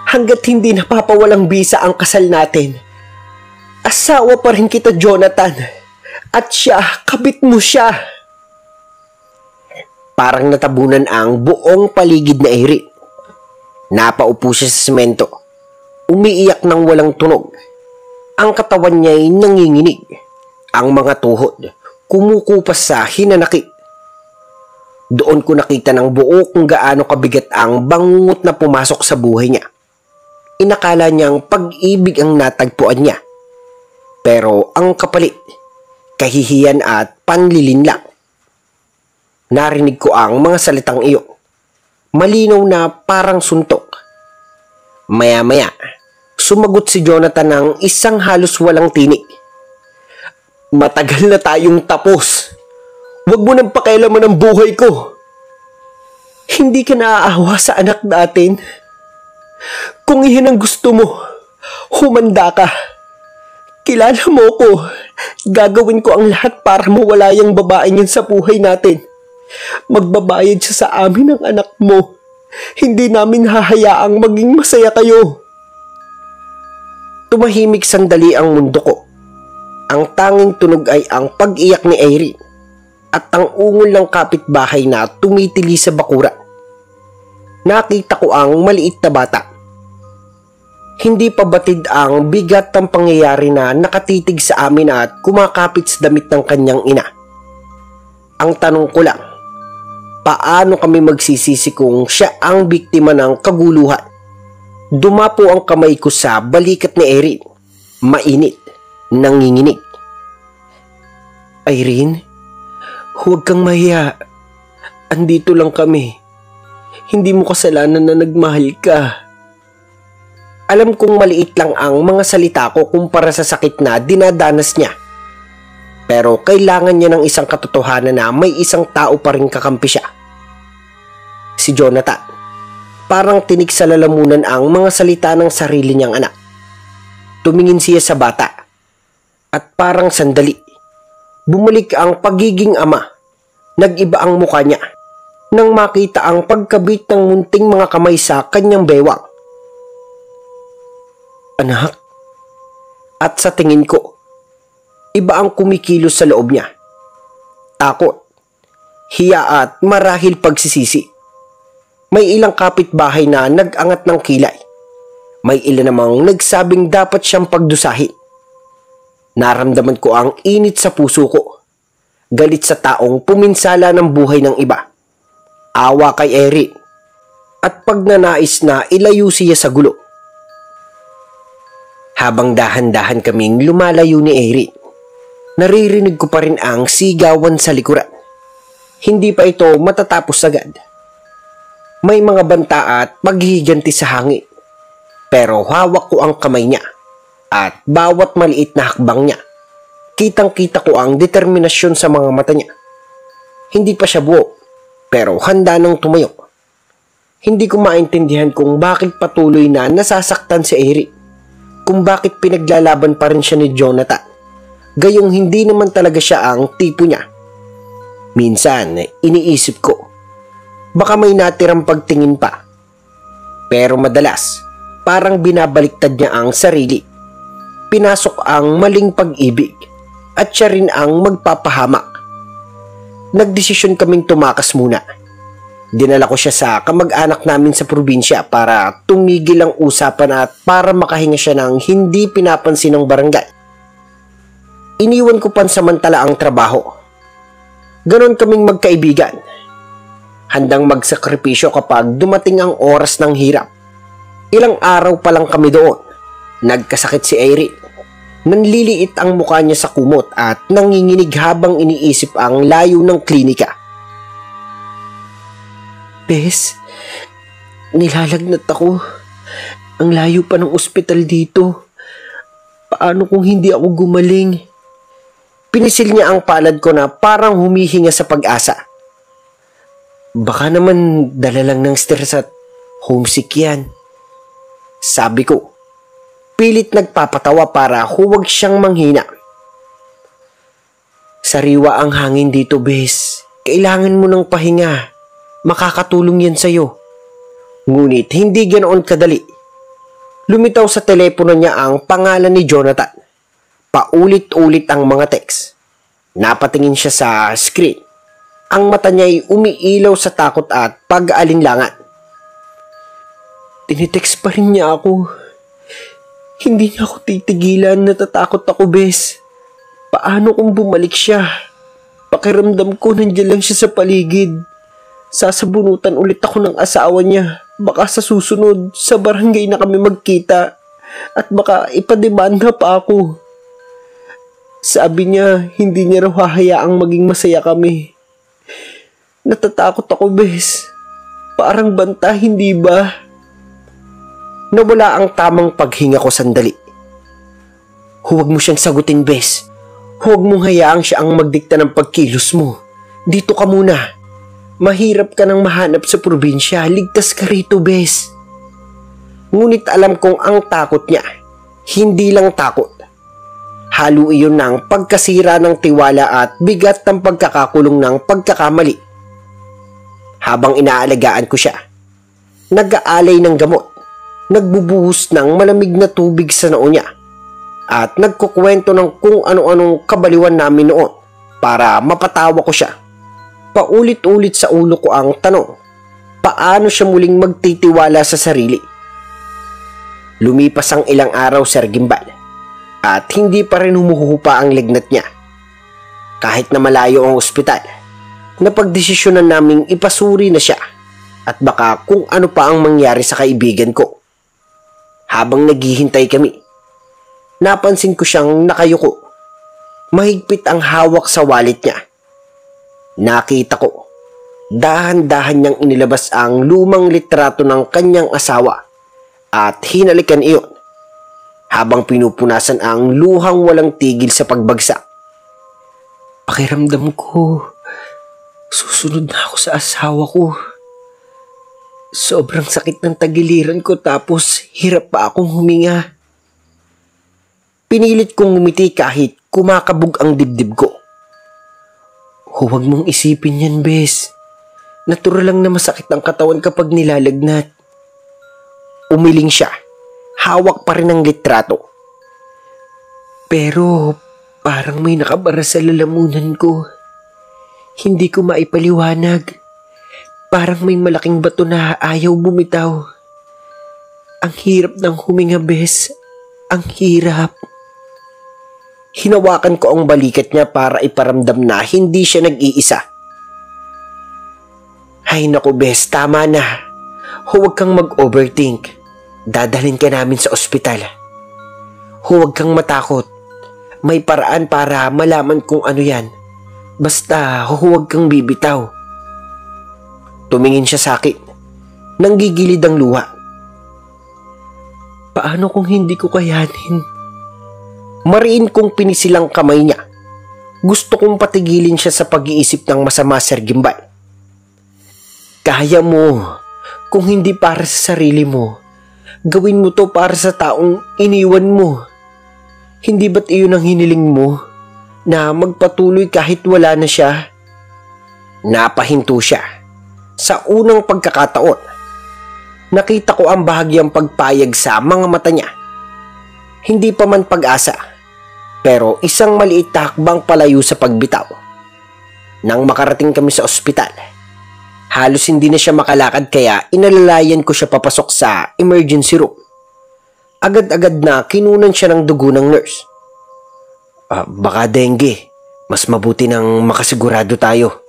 Hanggat hindi napapawalang bisa ang kasal natin, asawa pa rin kita, Jonathan. At siya, kabit mo siya. Parang natabunan ang buong paligid na Irene. Napaupo siya sa semento. Umiiyak ng walang tunog. Ang katawan niya ay nanginginig. Ang mga tuhod kumukupas sa hinanakit. Doon ko nakita ng buo kung gaano kabigat ang bangungot na pumasok sa buhay niya. Inakala niyang pag-ibig ang natagpuan niya. Pero ang kapalit, kahihiyan at panlilinlang. Narinig ko ang mga salitang iyon. Malinaw na parang suntok. Maya-maya, sumagot si Jonathan ng isang halos walang tinig. Matagal na tayong tapos. Huwag mo nang pakialaman ang buhay ko. Hindi ka naaawa sa anak natin. Kung iyan ang gusto mo, humanda ka. Kilala mo ko. Gagawin ko ang lahat para mawala yung babaeng yan sa buhay natin. Magbabayad siya sa amin ng anak mo. Hindi namin hahayaang maging masaya kayo. Tumahimik sandali ang mundo ko. Ang tanging tunog ay ang pag-iyak ni Irene at ang ungol ng kapitbahay na tumitili sa bakuran. Nakita ko ang maliit na bata. Hindi pa batid ang bigat ng pangyayari na nakatitig sa amin at kumakapit sa damit ng kanyang ina. Ang tanong ko lang, paano kami magsisisi kung siya ang biktima ng kaguluhan? Dumapo ang kamay ko sa balikat ni Irene. Mainit, nanginginig. Irene, huwag kang mahiya. Andito lang kami. Hindi mo kasalanan na nagmahal ka. Alam kong maliit lang ang mga salita ko kumpara sa sakit na dinadanas niya. Pero kailangan niya ng isang katotohanan na may isang tao pa rin kakampi siya. Si Jonathan. Parang tinig sa lalamunan ang mga salita ng sarili niyang anak. Tumingin siya sa bata. At parang sandali, bumalik ang pagiging ama. Nag-iba ang mukha niya nang makita ang pagkabit ng munting mga kamay sa kanyang bewang. Anak? At sa tingin ko, iba ang kumikilos sa loob niya. Takot, hiya at marahil pagsisisi. May ilang kapitbahay na nag-angat ng kilay. May ilan namang nagsabing dapat siyang pagdusahin. Naramdaman ko ang init sa puso ko. Galit sa taong puminsala ng buhay ng iba. Awa kay Irene. At pagnanais na ilayo siya sa gulo. Habang dahan-dahan kaming lumalayo ni Irene, naririnig ko pa rin ang sigawan sa likuran. Hindi pa ito matatapos agad. May mga banta at paghihiganti sa hangin. Pero hawak ko ang kamay niya at bawat maliit na hakbang niya, kitang-kita ko ang determinasyon sa mga mata niya. Hindi pa siya buo, pero handa nang tumayo. Hindi ko maintindihan kung bakit patuloy na nasasaktan si Irene. Kung bakit pinaglalaban pa rin siya ni Jonathan. Gayong hindi naman talaga siya ang tipo niya. Minsan, iniisip ko, baka may natirang pagtingin pa. Pero madalas, parang binabaliktad niya ang sarili. Pinasok ang maling pag-ibig at siya rin ang magpapahamak. Nagdesisyon kaming tumakas muna. Dinala ko siya sa kamag-anak namin sa probinsya para tumigil ang usapan at para makahinga siya ng hindi pinapansin ng barangay. Iniwan ko pansamantala ang trabaho. Ganon kaming magkaibigan. Handang magsakripisyo kapag dumating ang oras ng hirap. Ilang araw pa lang kami doon. Nagkasakit si Irene. Nanliliit ang mukha niya sa kumot at nanginginig habang iniisip ang layo ng klinika. Bes, nilalagnat ako. Ang layo pa ng ospital dito. Paano kung hindi ako gumaling? Pinisil niya ang palad ko na parang humihinga sa pag-asa. Baka naman dala lang ng stress at homesick yan. Sabi ko. Pilit nagpapatawa para huwag siyang manghina. Sariwa ang hangin dito, Bes. Kailangan mo ng pahinga. Makakatulong yan sa'yo. Ngunit hindi ganoon kadali. Lumitaw sa telepono niya ang pangalan ni Jonathan. Paulit-ulit ang mga text. Napatingin siya sa screen. Ang mata niya ay umiilaw sa takot at pag-aalinlangan. Tinitext pa rin niya ako. Hindi niya ako titigilan, natatakot ako, Bes. Paano kung bumalik siya? Pakiramdam ko nandiyan lang siya sa paligid. Sasabunutan ulit ako ng asawa niya. Baka sa susunod, sa barangay na kami magkita. At baka ipademanda pa ako. Sabi niya, hindi niya raw hahayaang maging masaya kami. Natatakot ako, Bes. Parang banta, hindi ba? Nawala ang tamang paghinga ko sandali. Huwag mo siyang sagutin, Bes. Huwag mong hayaang siya ang magdikta ng pagkilos mo. Dito ka muna. Mahirap ka nang mahanap sa probinsya. Ligtas ka rito, Bes. Ngunit alam kong ang takot niya, hindi lang takot. Halo iyon ng pagkasira ng tiwala at bigat ng pagkakakulong ng pagkakamali. Habang inaalagaan ko siya, nag-aalay ng gamot. Nagbubuhos ng malamig na tubig sa noo niya at nagkukwento ng kung ano-anong kabaliwan namin noon para mapatawa ko siya. Paulit-ulit sa ulo ko ang tanong, paano siya muling magtitiwala sa sarili? Lumipas ang ilang araw, Sir Gimbal, at hindi pa rin humuhupa ang lagnat niya. Kahit na malayo ang ospital, napagdesisyonan naming ipasuri na siya at baka kung ano pa ang mangyari sa kaibigan ko. Habang naghihintay kami, napansin ko siyang nakayuko. Mahigpit ang hawak sa wallet niya. Nakita ko, dahan-dahan niyang inilabas ang lumang litrato ng kanyang asawa at hinalikan iyon habang pinupunasan ang luhang walang tigil sa pagbagsak. Pakiramdam ko, susunod na ako sa asawa ko. Sobrang sakit ng tagiliran ko tapos hirap pa akong huminga. Pinilit kong ngumiti kahit kumakabog ang dibdib ko. Huwag mong isipin yan, Bes. Natural lang na masakit ang katawan kapag nilalagnat. Umiling siya. Hawak pa rin ang litrato. Pero parang may nakabara sa lalamunan ko. Hindi ko maipaliwanag. Parang may malaking bato na ayaw bumitaw. Ang hirap ng huminga, Bes. Ang hirap. Hinawakan ko ang balikat niya para iparamdam na hindi siya nag-iisa. Ay naku, Bes, tama na. Huwag kang mag-overthink. Dadalhin ka namin sa ospital. Huwag kang matakot. May paraan para malaman kung ano yan. Basta huwag kang bibitaw. Tumingin siya sa akin. Nanggigilid ang luha. Paano kung hindi ko kayanin? Mariin kong pinisilang kamay niya. Gusto kong patigilin siya sa pag-iisip ng masama, Sir Gimbal. Kaya mo. Kung hindi para sa sarili mo, gawin mo to para sa taong iniwan mo. Hindi ba't iyon ang hiniling mo? Na magpatuloy kahit wala na siya? Napahinto siya. Sa unang pagkakataon, Nakita ko ang bahagyang pagpayag sa mga mata niya. Hindi pa man pag-asa, pero isang maliit na hakbang palayo sa pagbitaw. Nang makarating kami sa ospital, halos hindi na siya makalakad kaya inalalayan ko siya papasok sa emergency room. Agad-agad na kinunan siya ng dugo ng nurse. Baka dengue. Mas mabuti nang makasigurado tayo.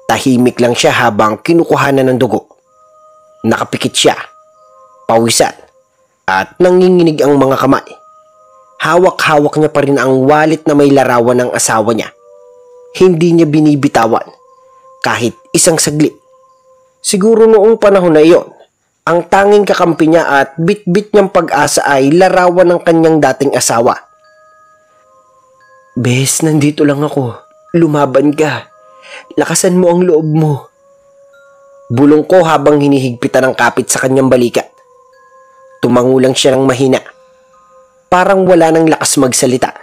Tahimik lang siya habang kinukuhanan ng dugo. Nakapikit siya, pawisan, at nanginginig ang mga kamay. Hawak-hawak niya pa rin ang wallet na may larawan ng asawa niya. Hindi niya binibitawan kahit isang saglit. Siguro noong panahon na iyon, ang tanging kakampi niya at bit-bit niyang pag-asa ay larawan ng kanyang dating asawa. Bes, nandito lang ako. Lumaban ka. Lakasan mo ang loob mo. Bulong ko habang hinihigpitan ng kapit sa kanyang balikat. Tumango lang siya ng mahina. Parang wala nang lakas magsalita.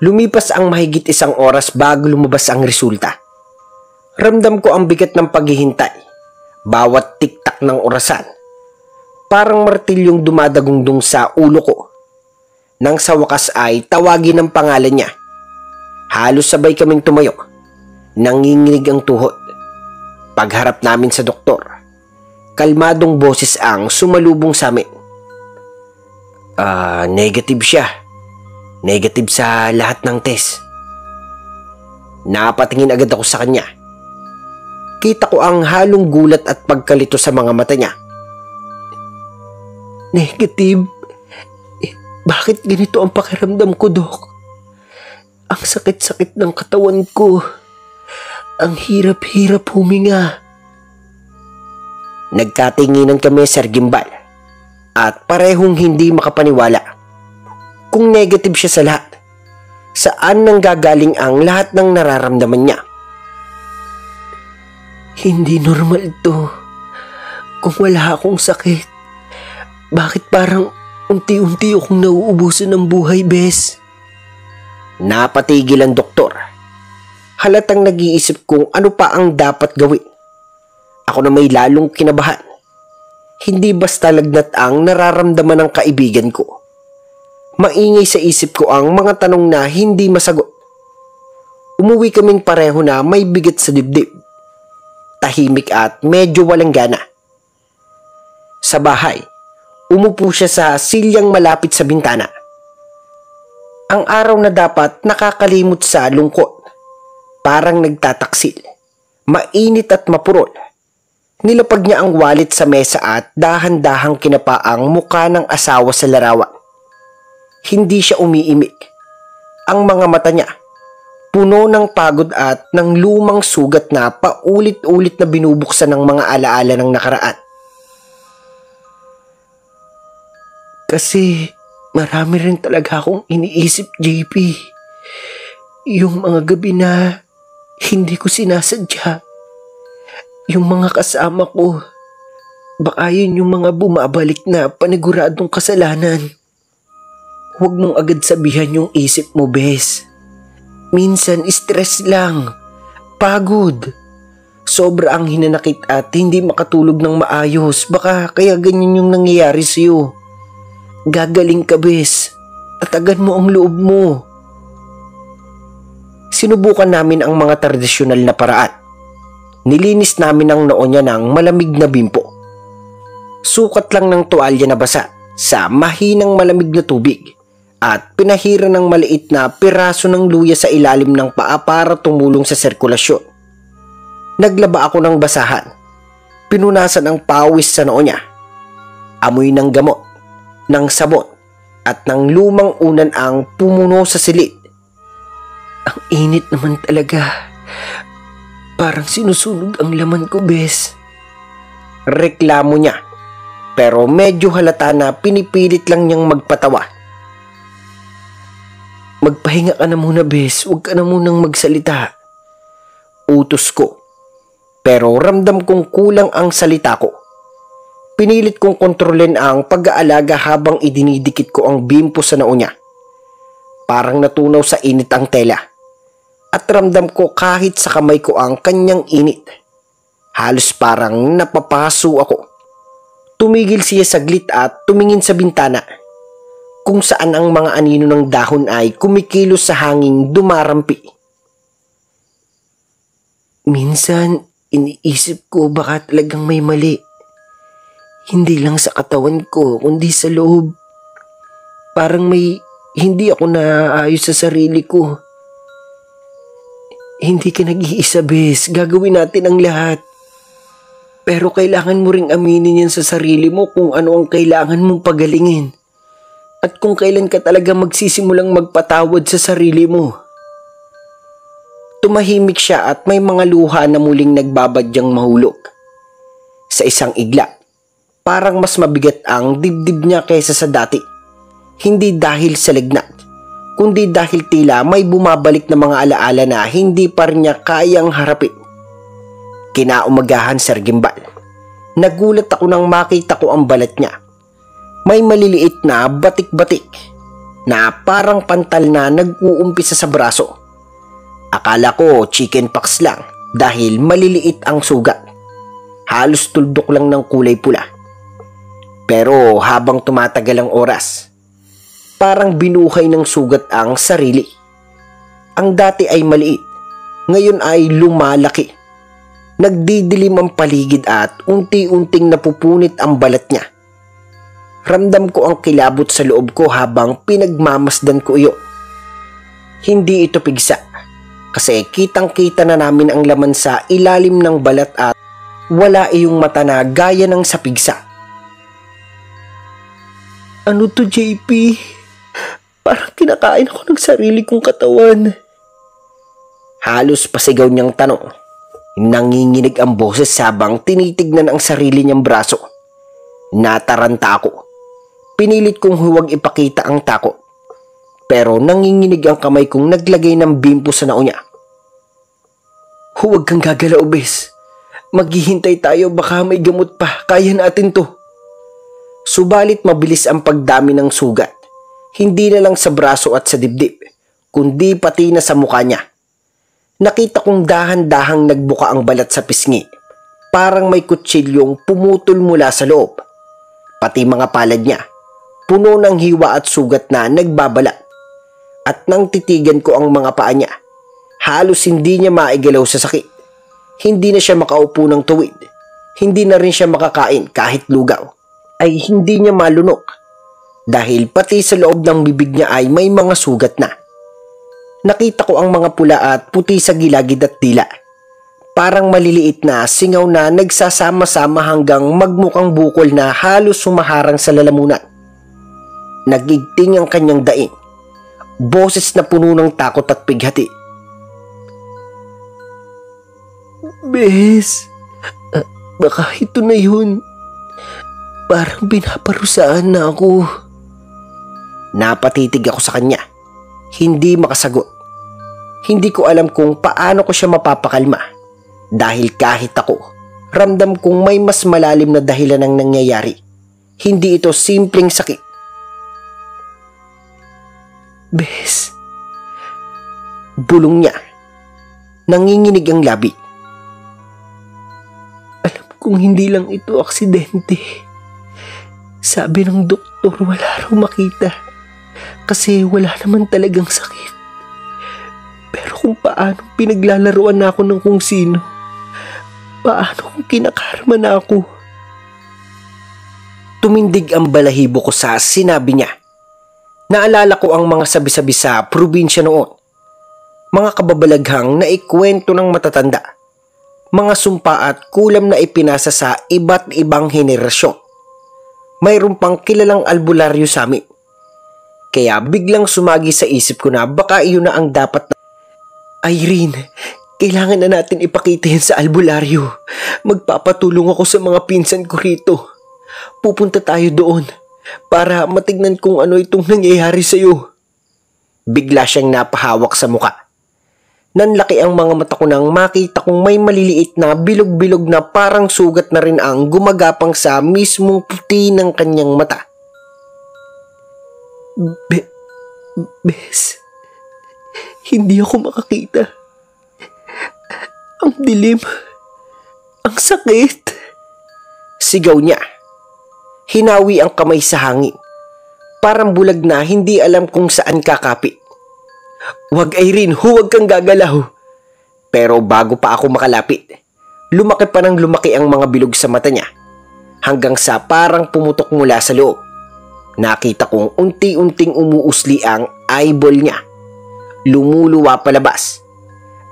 Lumipas ang mahigit 1 oras bago lumabas ang resulta. Ramdam ko ang bigat ng paghihintay. Bawat tiktak ng orasan. Parang martilyong dumadagundong sa ulo ko. Nang sa wakas ay tawagin ang pangalan niya. Halos sabay kaming tumayo. Nanginginig ang tuhod. Pagharap namin sa doktor, kalmadong boses ang sumalubong sa amin. Negative siya. Negative sa lahat ng test. Napatingin agad ako sa kanya. Kita ko ang halong gulat at pagkalito sa mga mata niya. Negative? Bakit ganito ang pakiramdam ko, Dok? Ang sakit-sakit ng katawan ko. Ang hirap-hirap huminga. Nagkatinginan kami, Sir Gimbal, at parehong hindi makapaniwala. Kung negative siya sa lahat, saan nanggagaling ang lahat ng nararamdaman niya? Hindi normal to. Kung wala akong sakit, bakit parang unti-unti akong nauubusan ng buhay, Bes? Napatigil ang doktor. Halatang nag-iisip kung ano pa ang dapat gawin. Ako na may lalong kinabahan. Hindi basta lagnat ang nararamdaman ng kaibigan ko. Maingay sa isip ko ang mga tanong na hindi masagot. Umuwi kaming pareho na may bigat sa dibdib. Tahimik at medyo walang gana. Sa bahay, umupo siya sa silyang malapit sa bintana. Ang araw na dapat nakakalimot sa lungkot, parang nagtataksil, mainit at mapurol. Nilapag niya ang wallet sa mesa at dahan-dahang kinapa ang muka ng asawa sa larawan. Hindi siya umiimik. Ang mga mata niya, puno ng pagod at ng lumang sugat na paulit-ulit na binubuksan ng mga alaala ng nakaraan. Kasi marami rin talaga akong iniisip, JP. Yung mga gabi na hindi ko sinasadya. Yung mga kasama ko, baka yun yung mga bumabalik na paniguradong kasalanan. Huwag mong agad sabihan yung isip mo, Bes. Minsan stress lang, pagod. Sobra ang hinanakit at hindi makatulog ng maayos. Baka kaya ganyan yung nangyayari sa'yo. Gagaling ka, Bes. Tatagan mo ang loob mo. Sinubukan namin ang mga tradisyonal na paraan. Nilinis namin ang noo niya ng malamig na bimpo. Sukat lang ng tuwalya na basa sa mahinang malamig na tubig at pinahira ng maliit na piraso ng luya sa ilalim ng paa para tumulong sa sirkulasyon. Naglaba ako ng basahan. Pinunasan ang pawis sa noo niya. Amoy ng gamot, ng sabon, at ng lumang unan ang pumuno sa silid. Ang init naman talaga. Parang sinusunog ang laman ko, Bes. Reklamo niya, pero medyo halata na pinipilit lang niyang magpatawa. Magpahinga ka na muna, Bes. Huwag ka na munang magsalita. Utos ko, pero ramdam kong kulang ang salita ko. Pinilit kong kontrolin ang pag-aalaga habang idinidikit ko ang bimpo sa noo niya. Parang natunaw sa init ang tela. At ramdam ko kahit sa kamay ko ang kanyang init. Halos parang napapaso ako. Tumigil siya saglit at tumingin sa bintana, kung saan ang mga anino ng dahon ay kumikilos sa hanging dumarampi. Minsan, iniisip ko baka talagang may mali. Hindi lang sa katawan ko, kundi sa loob. Parang hindi ako naaayos sa sarili ko. Hindi ka nag-iisa, Bes. Gagawin natin ang lahat. Pero kailangan mo ring aminin yan sa sarili mo kung ano ang kailangan mong pagalingin. At kung kailan ka talaga magsisimulang magpatawad sa sarili mo. Tumahimik siya at may mga luha na muling nagbabadyang mahulog. Sa isang igla, parang mas mabigat ang dibdib niya kaysa sa dati. Hindi dahil sa lagnat, kundi dahil tila may bumabalik na mga alaala na hindi pa rin niya kayang harapin. Kinaumagahan, Sir Gimbal. Nagulat ako nang makita ko ang balat niya. May maliliit na batik-batik na parang pantal na nag-uumpisa sa braso. Akala ko chicken pox lang dahil maliliit ang sugat. Halos tuldok lang ng kulay pula. Pero habang tumatagal ang oras, parang binuhay ng sugat ang sarili. Ang dati ay maliit, ngayon ay lumalaki. Nagdidilim ang paligid at unti-unting napupunit ang balat niya. Ramdam ko ang kilabot sa loob ko habang pinagmamasdan ko iyon. Hindi ito pigsa. Kasi kitang-kita na namin ang laman sa ilalim ng balat at wala iyong mata na gaya ng sa pigsa. Ano to, JP? Parang kinakain ako ng sarili kong katawan. Halos pasigaw niyang tanong. Nanginginig ang boses habang tinitignan ang sarili niyang braso. Nataranta ako. Pinilit kong huwag ipakita ang takot. Pero nanginginig ang kamay kong naglagay ng bimpo sa noo niya. Huwag kang gagalaw, Bes. Maghihintay tayo, baka may gamot pa. Kaya natin to. Subalit mabilis ang pagdami ng sugat. Hindi na lang sa braso at sa dibdib, kundi pati na sa mukha niya. Nakita kong dahan-dahang nagbuka ang balat sa pisngi. Parang may kutsilyong pumutol mula sa loob. Pati mga palad niya, puno ng hiwa at sugat na nagbabalat. At nang titigan ko ang mga paa niya, halos hindi niya maigalaw sa sakit. Hindi na siya makaupo ng tuwid. Hindi na rin siya makakain kahit lugaw. Ay hindi niya malunok. Dahil pati sa loob ng bibig niya ay may mga sugat na. Nakita ko ang mga pula at puti sa gilagid at dila. Parang maliliit na singaw na nagsasama-sama hanggang magmukhang bukol na halos sumaharang sa lalamunan. Nagigting ang kanyang daing. Boses na puno ng takot at pighati. Bes, baka ito na yun. Parang binaparusahan na ako. Napatitig ako sa kanya. Hindi makasagot. Hindi ko alam kung paano ko siya mapapakalma. Dahil kahit ako, ramdam kong may mas malalim na dahilan ng nangyayari. Hindi ito simpleng sakit. Bes, bulong niya. Nanginginig ang labi. Alam kong hindi lang ito aksidente. Sabi ng doktor wala raw makita. Kasi wala naman talagang sakit. Pero kung paano pinaglalaruan na ako ng kung sino. Paano kung kinakarma na ako. Tumindig ang balahibo ko sa sinabi niya. Naalala ko ang mga sabi-sabi sa probinsya noon. Mga kababalaghang na ikwento ng matatanda. Mga sumpa at kulam na ipinasa sa iba't ibang henerasyon. Mayroon pang kilalang albularyo sa amin. Kaya biglang sumagi sa isip ko na baka iyon na ang dapat na... Irene, kailangan na natin ipakita yan sa albularyo. Magpapatulong ako sa mga pinsan ko rito. Pupunta tayo doon para matignan kung ano itong nangyayari sa'yo. Bigla siyang napahawak sa muka. Nanlaki ang mga mata ko nang makita kong may maliliit na bilog-bilog na parang sugat na rin ang gumagapang sa mismong puti ng kanyang mata. Bes, hindi ako makakita. Ang dilim. Ang sakit! Sigaw niya. Hinawi ang kamay sa hangin. Parang bulag na hindi alam kung saan kakapit. Wag Irene, huwag kang gagalaw. Pero bago pa ako makalapit, lumaki pa ng lumaki ang mga bilog sa mata niya. Hanggang sa parang pumutok mula sa loob. Nakita kong unti-unting umuusli ang eyeball niya. Lumuluwa palabas.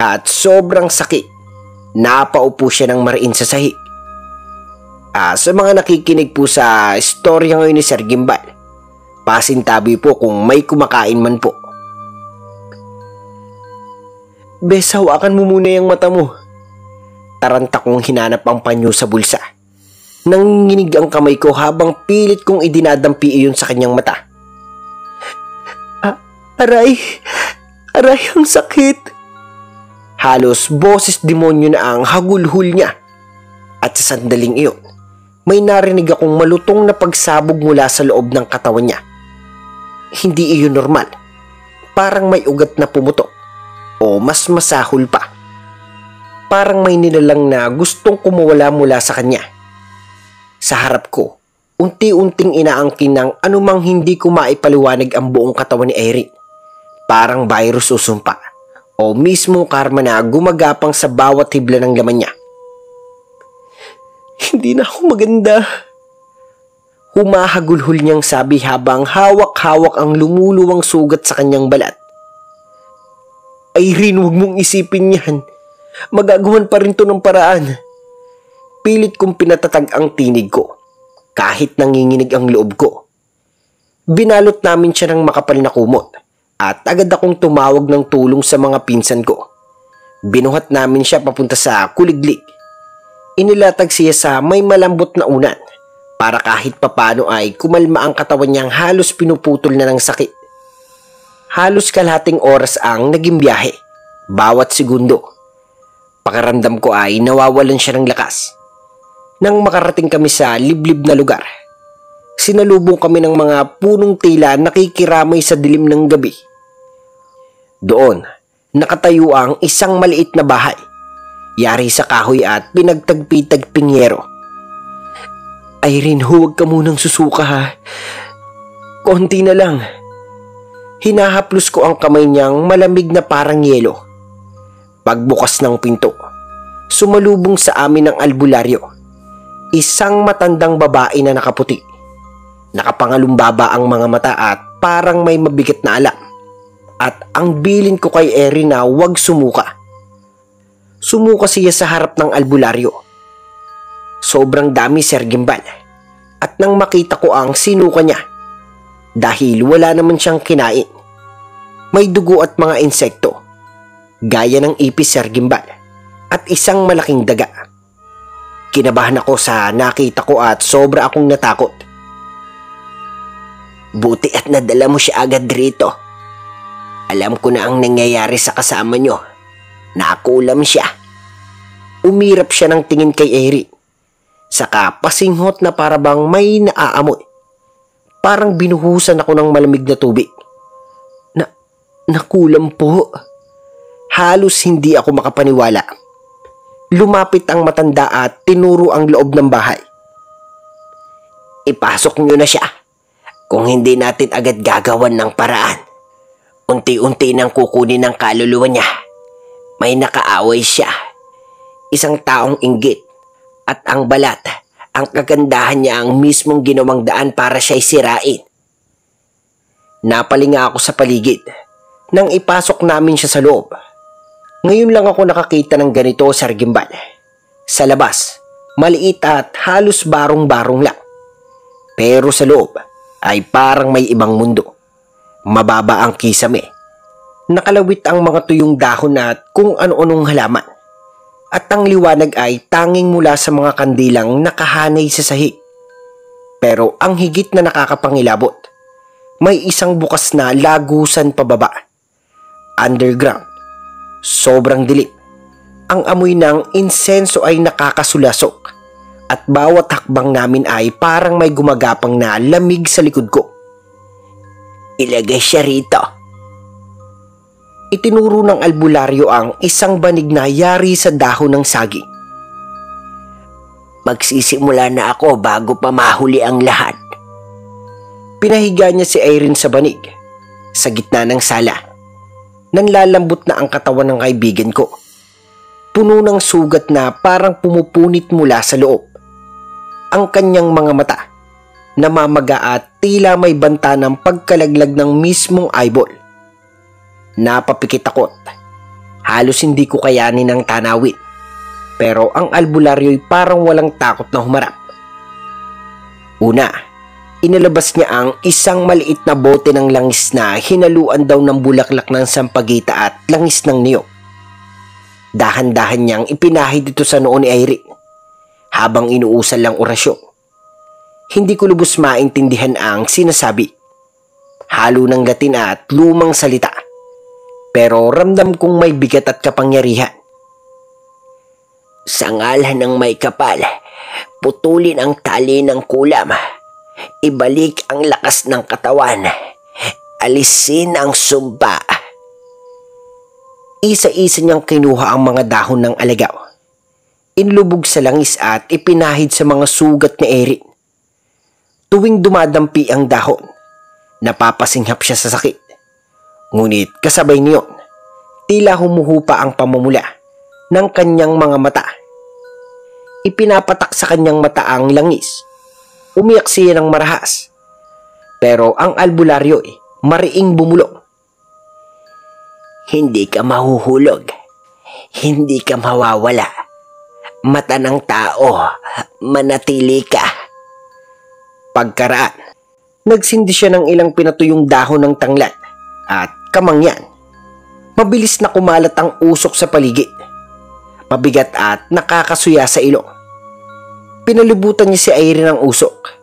At sobrang sakit. Napaupo siya ng mariin sa sahig. Sa mga nakikinig po sa istorya ngayon ni Sir Gimbal, pasintabi po kung may kumakain man po. Bes, hawakan mo muna yung mata mo. Taranta kong hinanap ang panyo sa bulsa. Nanginginig ang kamay ko habang pilit kong idinadampi iyon sa kanyang mata. Aray! Aray, ang sakit! Halos boses demonyo na ang hagulhul niya. At sa sandaling iyon, may narinig akong malutong na pagsabog mula sa loob ng katawan niya. Hindi iyon normal. Parang may ugat na pumutok. O mas masahol pa. Parang may nilalang na gustong kumawala mula sa kanya. Sa harap ko, unti-unting inaangkin ng anumang hindi ko maipaliwanag ang buong katawan ni Irene. Parang virus o sumpa. O mismong karma na gumagapang sa bawat hibla ng laman niya. Hindi na ako maganda. Humahagulhul niyang sabi habang hawak-hawak ang lumuluwang sugat sa kanyang balat. Irene, huwag mong isipin yan. Magagawan pa rin to ng paraan. Pilit kong pinatatag ang tinig ko. Kahit nanginginig ang loob ko. Binalot namin siya ng makapal na kumot. At agad akong tumawag ng tulong sa mga pinsan ko. Binuhat namin siya papunta sa kuliglig. Inilatag siya sa may malambot na unan para kahit papano ay kumalma ang katawan niyang halos pinuputol na ng sakit. Halos kalahating oras ang naging biyahe, bawat segundo. Pakiramdam ko ay nawawalan siya ng lakas. Nang makarating kami sa liblib na lugar, sinalubong kami ng mga punong tila nakikiramay sa dilim ng gabi. Doon, nakatayo ang isang maliit na bahay. Yari sa kahoy at pinagtagpi-tagping yero. Irene, huwag ka munang susuka ha. Konti na lang. Hinahaplos ko ang kamay niyang malamig na parang yelo. Pagbukas ng pinto, sumalubong sa amin ang albularyo. Isang matandang babae na nakaputi. Nakapangalumbaba ang mga mata at parang may mabigat na alam. At ang bilin ko kay Irene na huwag sumuka. Sumuka siya sa harap ng albularyo. Sobrang dami, Sir Gimbal. At nang makita ko ang sinuka niya, dahil wala naman siyang kinain. May dugo at mga insekto, gaya ng ipis, Sir Gimbal, at isang malaking daga. Kinabahan ako sa nakita ko at sobra akong natakot. Buti at nadala mo siya agad rito. Alam ko na ang nangyayari sa kasama niyo. Nakulam siya. Umirap siya ng tingin kay Irene. Saka pasinghot na parabang may naaamoy. Parang binuhusan ako ng malamig na tubig. Nakulam po. Halos hindi ako makapaniwala. Lumapit ang matanda at tinuro ang loob ng bahay. Ipasok niyo na siya. Kung hindi natin agad gagawan ng paraan, unti-unti nang kukunin ang kaluluwa niya. May nakaaway siya. Isang taong inggit. At ang balat, ang kagandahan niya ang mismong ginawang daan para siya'y sirain. Napalinga ako sa paligid nang ipasok namin siya sa loob. Ngayon lang ako nakakita ng ganito, Sir Gimbal. Sa labas, maliit at halos barong-barong lang. Pero sa loob ay parang may ibang mundo. Mababa ang kisame. Nakalawit ang mga tuyong dahon at kung ano-anong halaman. At ang liwanag ay tanging mula sa mga kandilang nakahanay sa sahig. Pero ang higit na nakakapangilabot, may isang bukas na lagusan pababa. Underground. Sobrang dilim. Ang amoy ng insenso ay nakakasulasok. At bawat hakbang namin ay parang may gumagapang na lamig sa likod ko. Ilagay siya rito. Itinuro ng albularyo ang isang banig na yari sa dahon ng saging. Magsisimula na ako bago pa mahuli ang lahat. Pinahiga niya si Irene sa banig, sa gitna ng sala. Nanlalambot na ang katawan ng kaibigan ko. Puno ng sugat na parang pumupunit mula sa loob. Ang kanyang mga mata, namamaga at tila may banta ng pagkalaglag ng mismong eyeball. Napapikit ako't halos hindi ko kayanin ang tanawin. Pero ang albularyo'y parang walang takot na humarap. Una, inilabas niya ang isang maliit na bote ng langis na hinaluan daw ng bulaklak ng sampagita at langis ng niyog. Dahan-dahan niyang ipinahid ito sa noo ni Irene habang inuusal lang orasyon. Hindi ko lubos maintindihan ang sinasabi. Halo ng Latin at lumang salita. Pero ramdam kong may bigat at kapangyarihan. Sa ngalan ng may kapal, putulin ang tali ng kulam. Ibalik ang lakas ng katawan. Alisin ang sumpa. Isa-isa niyang kinuha ang mga dahon ng alagaw. Inlubog sa langis at ipinahid sa mga sugat ni Irene. Tuwing dumadampi ang dahon, napapasinghap siya sa sakit. Ngunit kasabay niyon, tila humuhupa ang pamumula ng kanyang mga mata. Ipinapatak sa kanyang mata ang langis. Umiyak siya ng marahas. Pero ang albularyo mariing bumulong. Hindi ka mahuhulog. Hindi ka mawawala. Mata ng tao, manatili ka. Pagkaraan, nagsindi siya ng ilang pinatuyong dahon ng tanglad at kamangyan. Mabilis na kumalat ang usok sa paligid. Mabigat at nakakasuya sa ilong. Pinalibutan niya si Irene ng usok.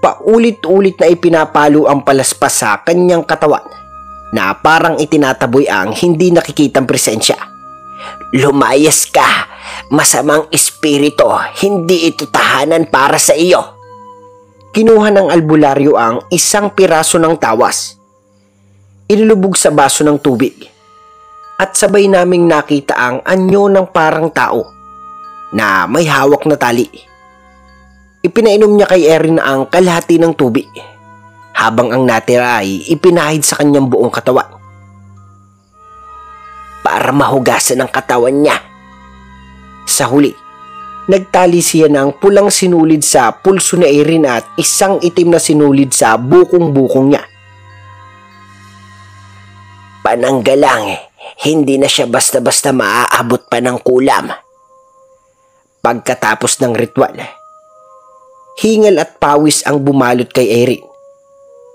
Paulit-ulit na ipinapalo ang palaspas sa kanyang katawan na parang itinataboy ang hindi nakikitang presensya. Lumayas ka! Masamang espiritu, hindi ito tahanan para sa iyo. Kinuha ng albularyo ang isang piraso ng tawas. Inilubog sa baso ng tubig. At sabay naming nakita ang anyo ng parang tao na may hawak na tali. Ipinainom niya kay Erin ang kalahati ng tubig habang ang natira ay ipinahid sa kanyang buong katawan. Para mahugasan ang katawan niya. Sa huli, nagtali siya ng pulang sinulid sa pulso ni Erin at isang itim na sinulid sa bukong-bukong niya. Pananggalang, hindi na siya basta-basta maaabot pa ng kulam. Pagkatapos ng ritual, hingal at pawis ang bumalot kay Erin.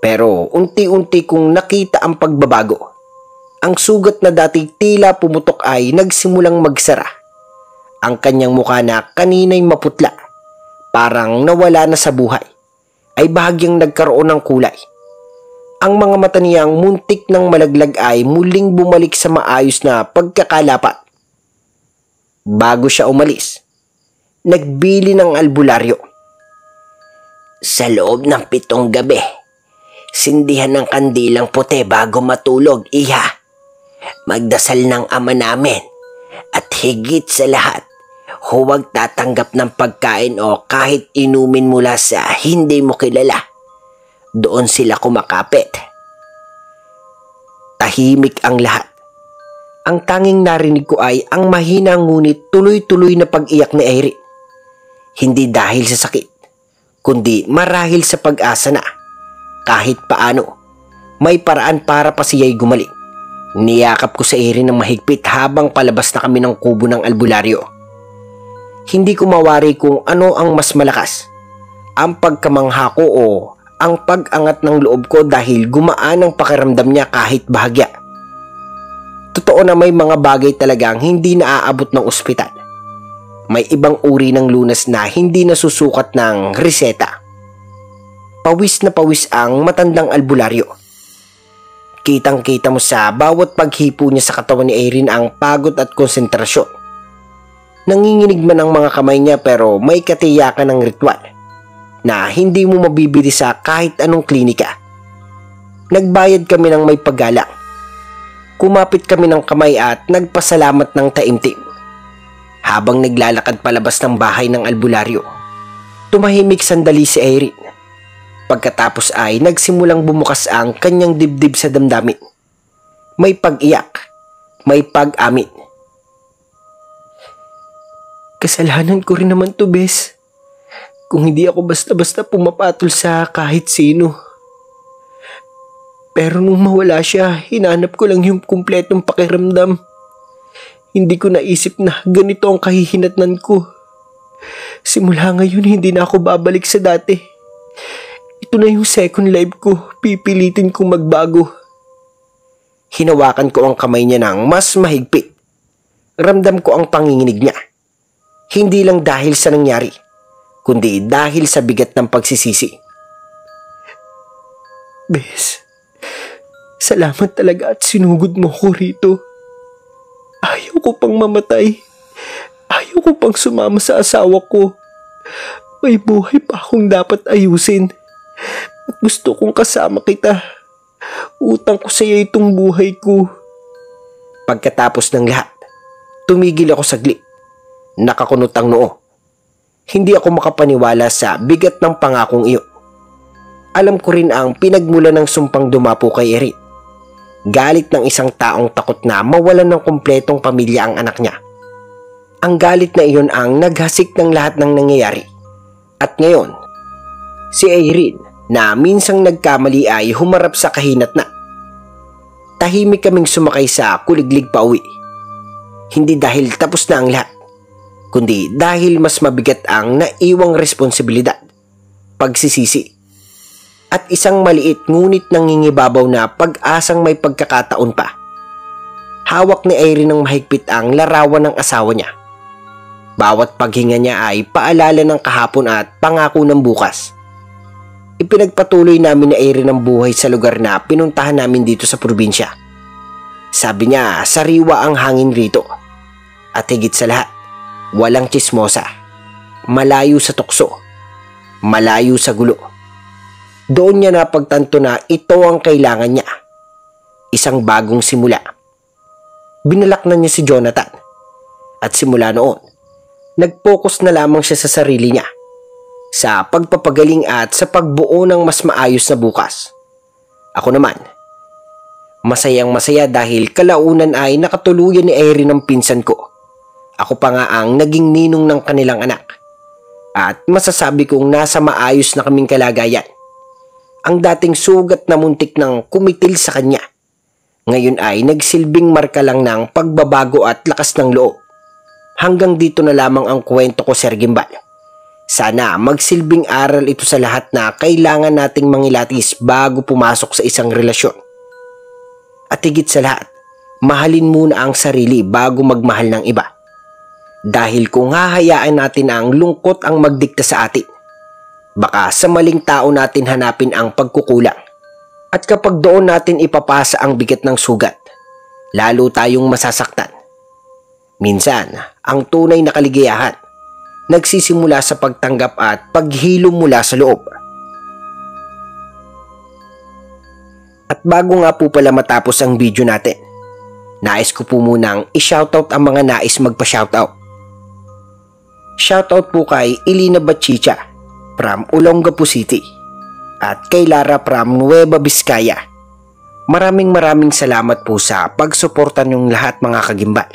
Pero unti-unti kong nakita ang pagbabago. Ang sugat na dati tila pumutok ay nagsimulang magsara. Ang kanyang mukha na kanina'y maputla, parang nawala na sa buhay, ay bahagyang nagkaroon ng kulay. Ang mga mata niyang muntik ng malaglag ay muling bumalik sa maayos na pagkakalapat. Bago siya umalis, nagbili ng albularyo. Sa loob ng 7 gabi, sindihan ng kandilang puti bago matulog, iha. Magdasal ng Ama namin at higit sa lahat, huwag tatanggap ng pagkain o kahit inumin mula sa hindi mo kilala. Doon sila kumakapit. Tahimik ang lahat. Ang tanging narinig ko ay ang mahina ngunit tuloy-tuloy na pag-iyak ni Irene. Hindi dahil sa sakit, kundi marahil sa pag-asa na kahit paano may paraan para pa siya'y gumaling. Niyakap ko sa Irene ng mahigpit habang palabas na kami ng kubo ng albularyo. Hindi ko mawari kung ano ang mas malakas, ang pagkamangha ko o ang pag-angat ng loob ko dahil gumaan ang pakiramdam niya kahit bahagya. Totoo na may mga bagay talagang hindi naaabot ng ospital. May ibang uri ng lunas na hindi nasusukat ng reseta. Pawis na pawis ang matandang albularyo. Kitang-kita mo sa bawat paghipo niya sa katawan ni Irene ang pagod at konsentrasyon. Nanginginig man ang mga kamay niya pero may katiyakan ng ritual na hindi mo mabibili sa kahit anong klinika. Nagbayad kami ng may paggalang. Kumapit kami ng kamay at nagpasalamat ng taimtim. Habang naglalakad palabas ng bahay ng albularyo, tumahimik sandali si Irene. Pagkatapos ay nagsimulang bumukas ang kanyang dibdib sa damdamin. May pag-iyak, may pag-amin. Kasalanan ko rin naman to, Bes. Kung hindi ako basta-basta pumapatol sa kahit sino. Pero nung mawala siya, hinanap ko lang yung kumpletong pakiramdam. Hindi ko naisip na ganito ang kahihinatnan ko. Simula ngayon, hindi na ako babalik sa dati. Ito na yung second life ko. Pipilitin kong magbago. Hinawakan ko ang kamay niya ng mas mahigpit. Ramdam ko ang panginginig niya. Hindi lang dahil sa nangyari, kundi dahil sa bigat ng pagsisisi. Bes, salamat talaga at sinugod mo ko rito. Ayaw ko pang mamatay. Ayaw ko pang sumama sa asawa ko. May buhay pa akong dapat ayusin. At gusto kong kasama kita. Utang ko sa iyo itong buhay ko. Pagkatapos ng lahat, tumigil ako saglit. Nakakunot ang noo. Hindi ako makapaniwala sa bigat ng pangakong iyon. Alam ko rin ang pinagmula ng sumpang dumapo kay Irene. Galit ng isang taong takot na mawalan ng kumpletong pamilya ang anak niya. Ang galit na iyon ang naghasik ng lahat ng nangyayari. At ngayon, si Irene na minsang nagkamali ay humarap sa kahinatnan. Tahimik kaming sumakay sa kuliglig pa uwi. Hindi dahil tapos na ang lahat, kundi dahil mas mabigat ang naiwang responsibilidad, pagsisisi, at isang maliit ngunit nangingibabaw na pag-asang may pagkakataon pa. Hawak ni Irene ng mahigpit ang larawan ng asawa niya. Bawat paghinga niya ay paalala ng kahapon at pangako ng bukas. Ipinagpatuloy namin ni Irene ang buhay sa lugar na pinuntahan namin dito sa probinsya. Sabi niya, sariwa ang hangin rito. At higit sa lahat, walang tsismosa. Malayo sa tukso. Malayo sa gulo. Doon niya napagtanto na ito ang kailangan niya. Isang bagong simula. Binalak na niya si Jonathan. At simula noon, nag-focus na lamang siya sa sarili niya. Sa pagpapagaling at sa pagbuo ng mas maayos na bukas. Ako naman, masayang masaya dahil kalaunan ay nakatuluyan ni Irene ang pinsan ko. Ako pa nga ang naging ninong ng kanilang anak. At masasabi kong nasa maayos na kaming kalagayan. Ang dating sugat na muntik ng kumitil sa kanya, ngayon ay nagsilbing marka lang ng pagbabago at lakas ng loob. Hanggang dito na lamang ang kwento ko, Sir Gimbal. Sana magsilbing aral ito sa lahat na kailangan nating mangilatis bago pumasok sa isang relasyon. At higit sa lahat, mahalin muna ang sarili bago magmahal ng iba. Dahil kung hahayaan natin ang lungkot ang magdikta sa atin, baka sa maling tao natin hanapin ang pagkukulang. At kapag doon natin ipapasa ang bigat ng sugat, lalo tayong masasaktan. Minsan, ang tunay na kaligayahan nagsisimula sa pagtanggap at paghilom mula sa loob. At bago nga po pala matapos ang video natin, nais ko po munang i-shoutout ang mga nais magpa-shoutout. Shoutout po kay Elina Bachicha from Olongapo City at kay Lara from Nueva Vizcaya. Maraming salamat po sa pagsuporta niyong lahat, mga kagimbal.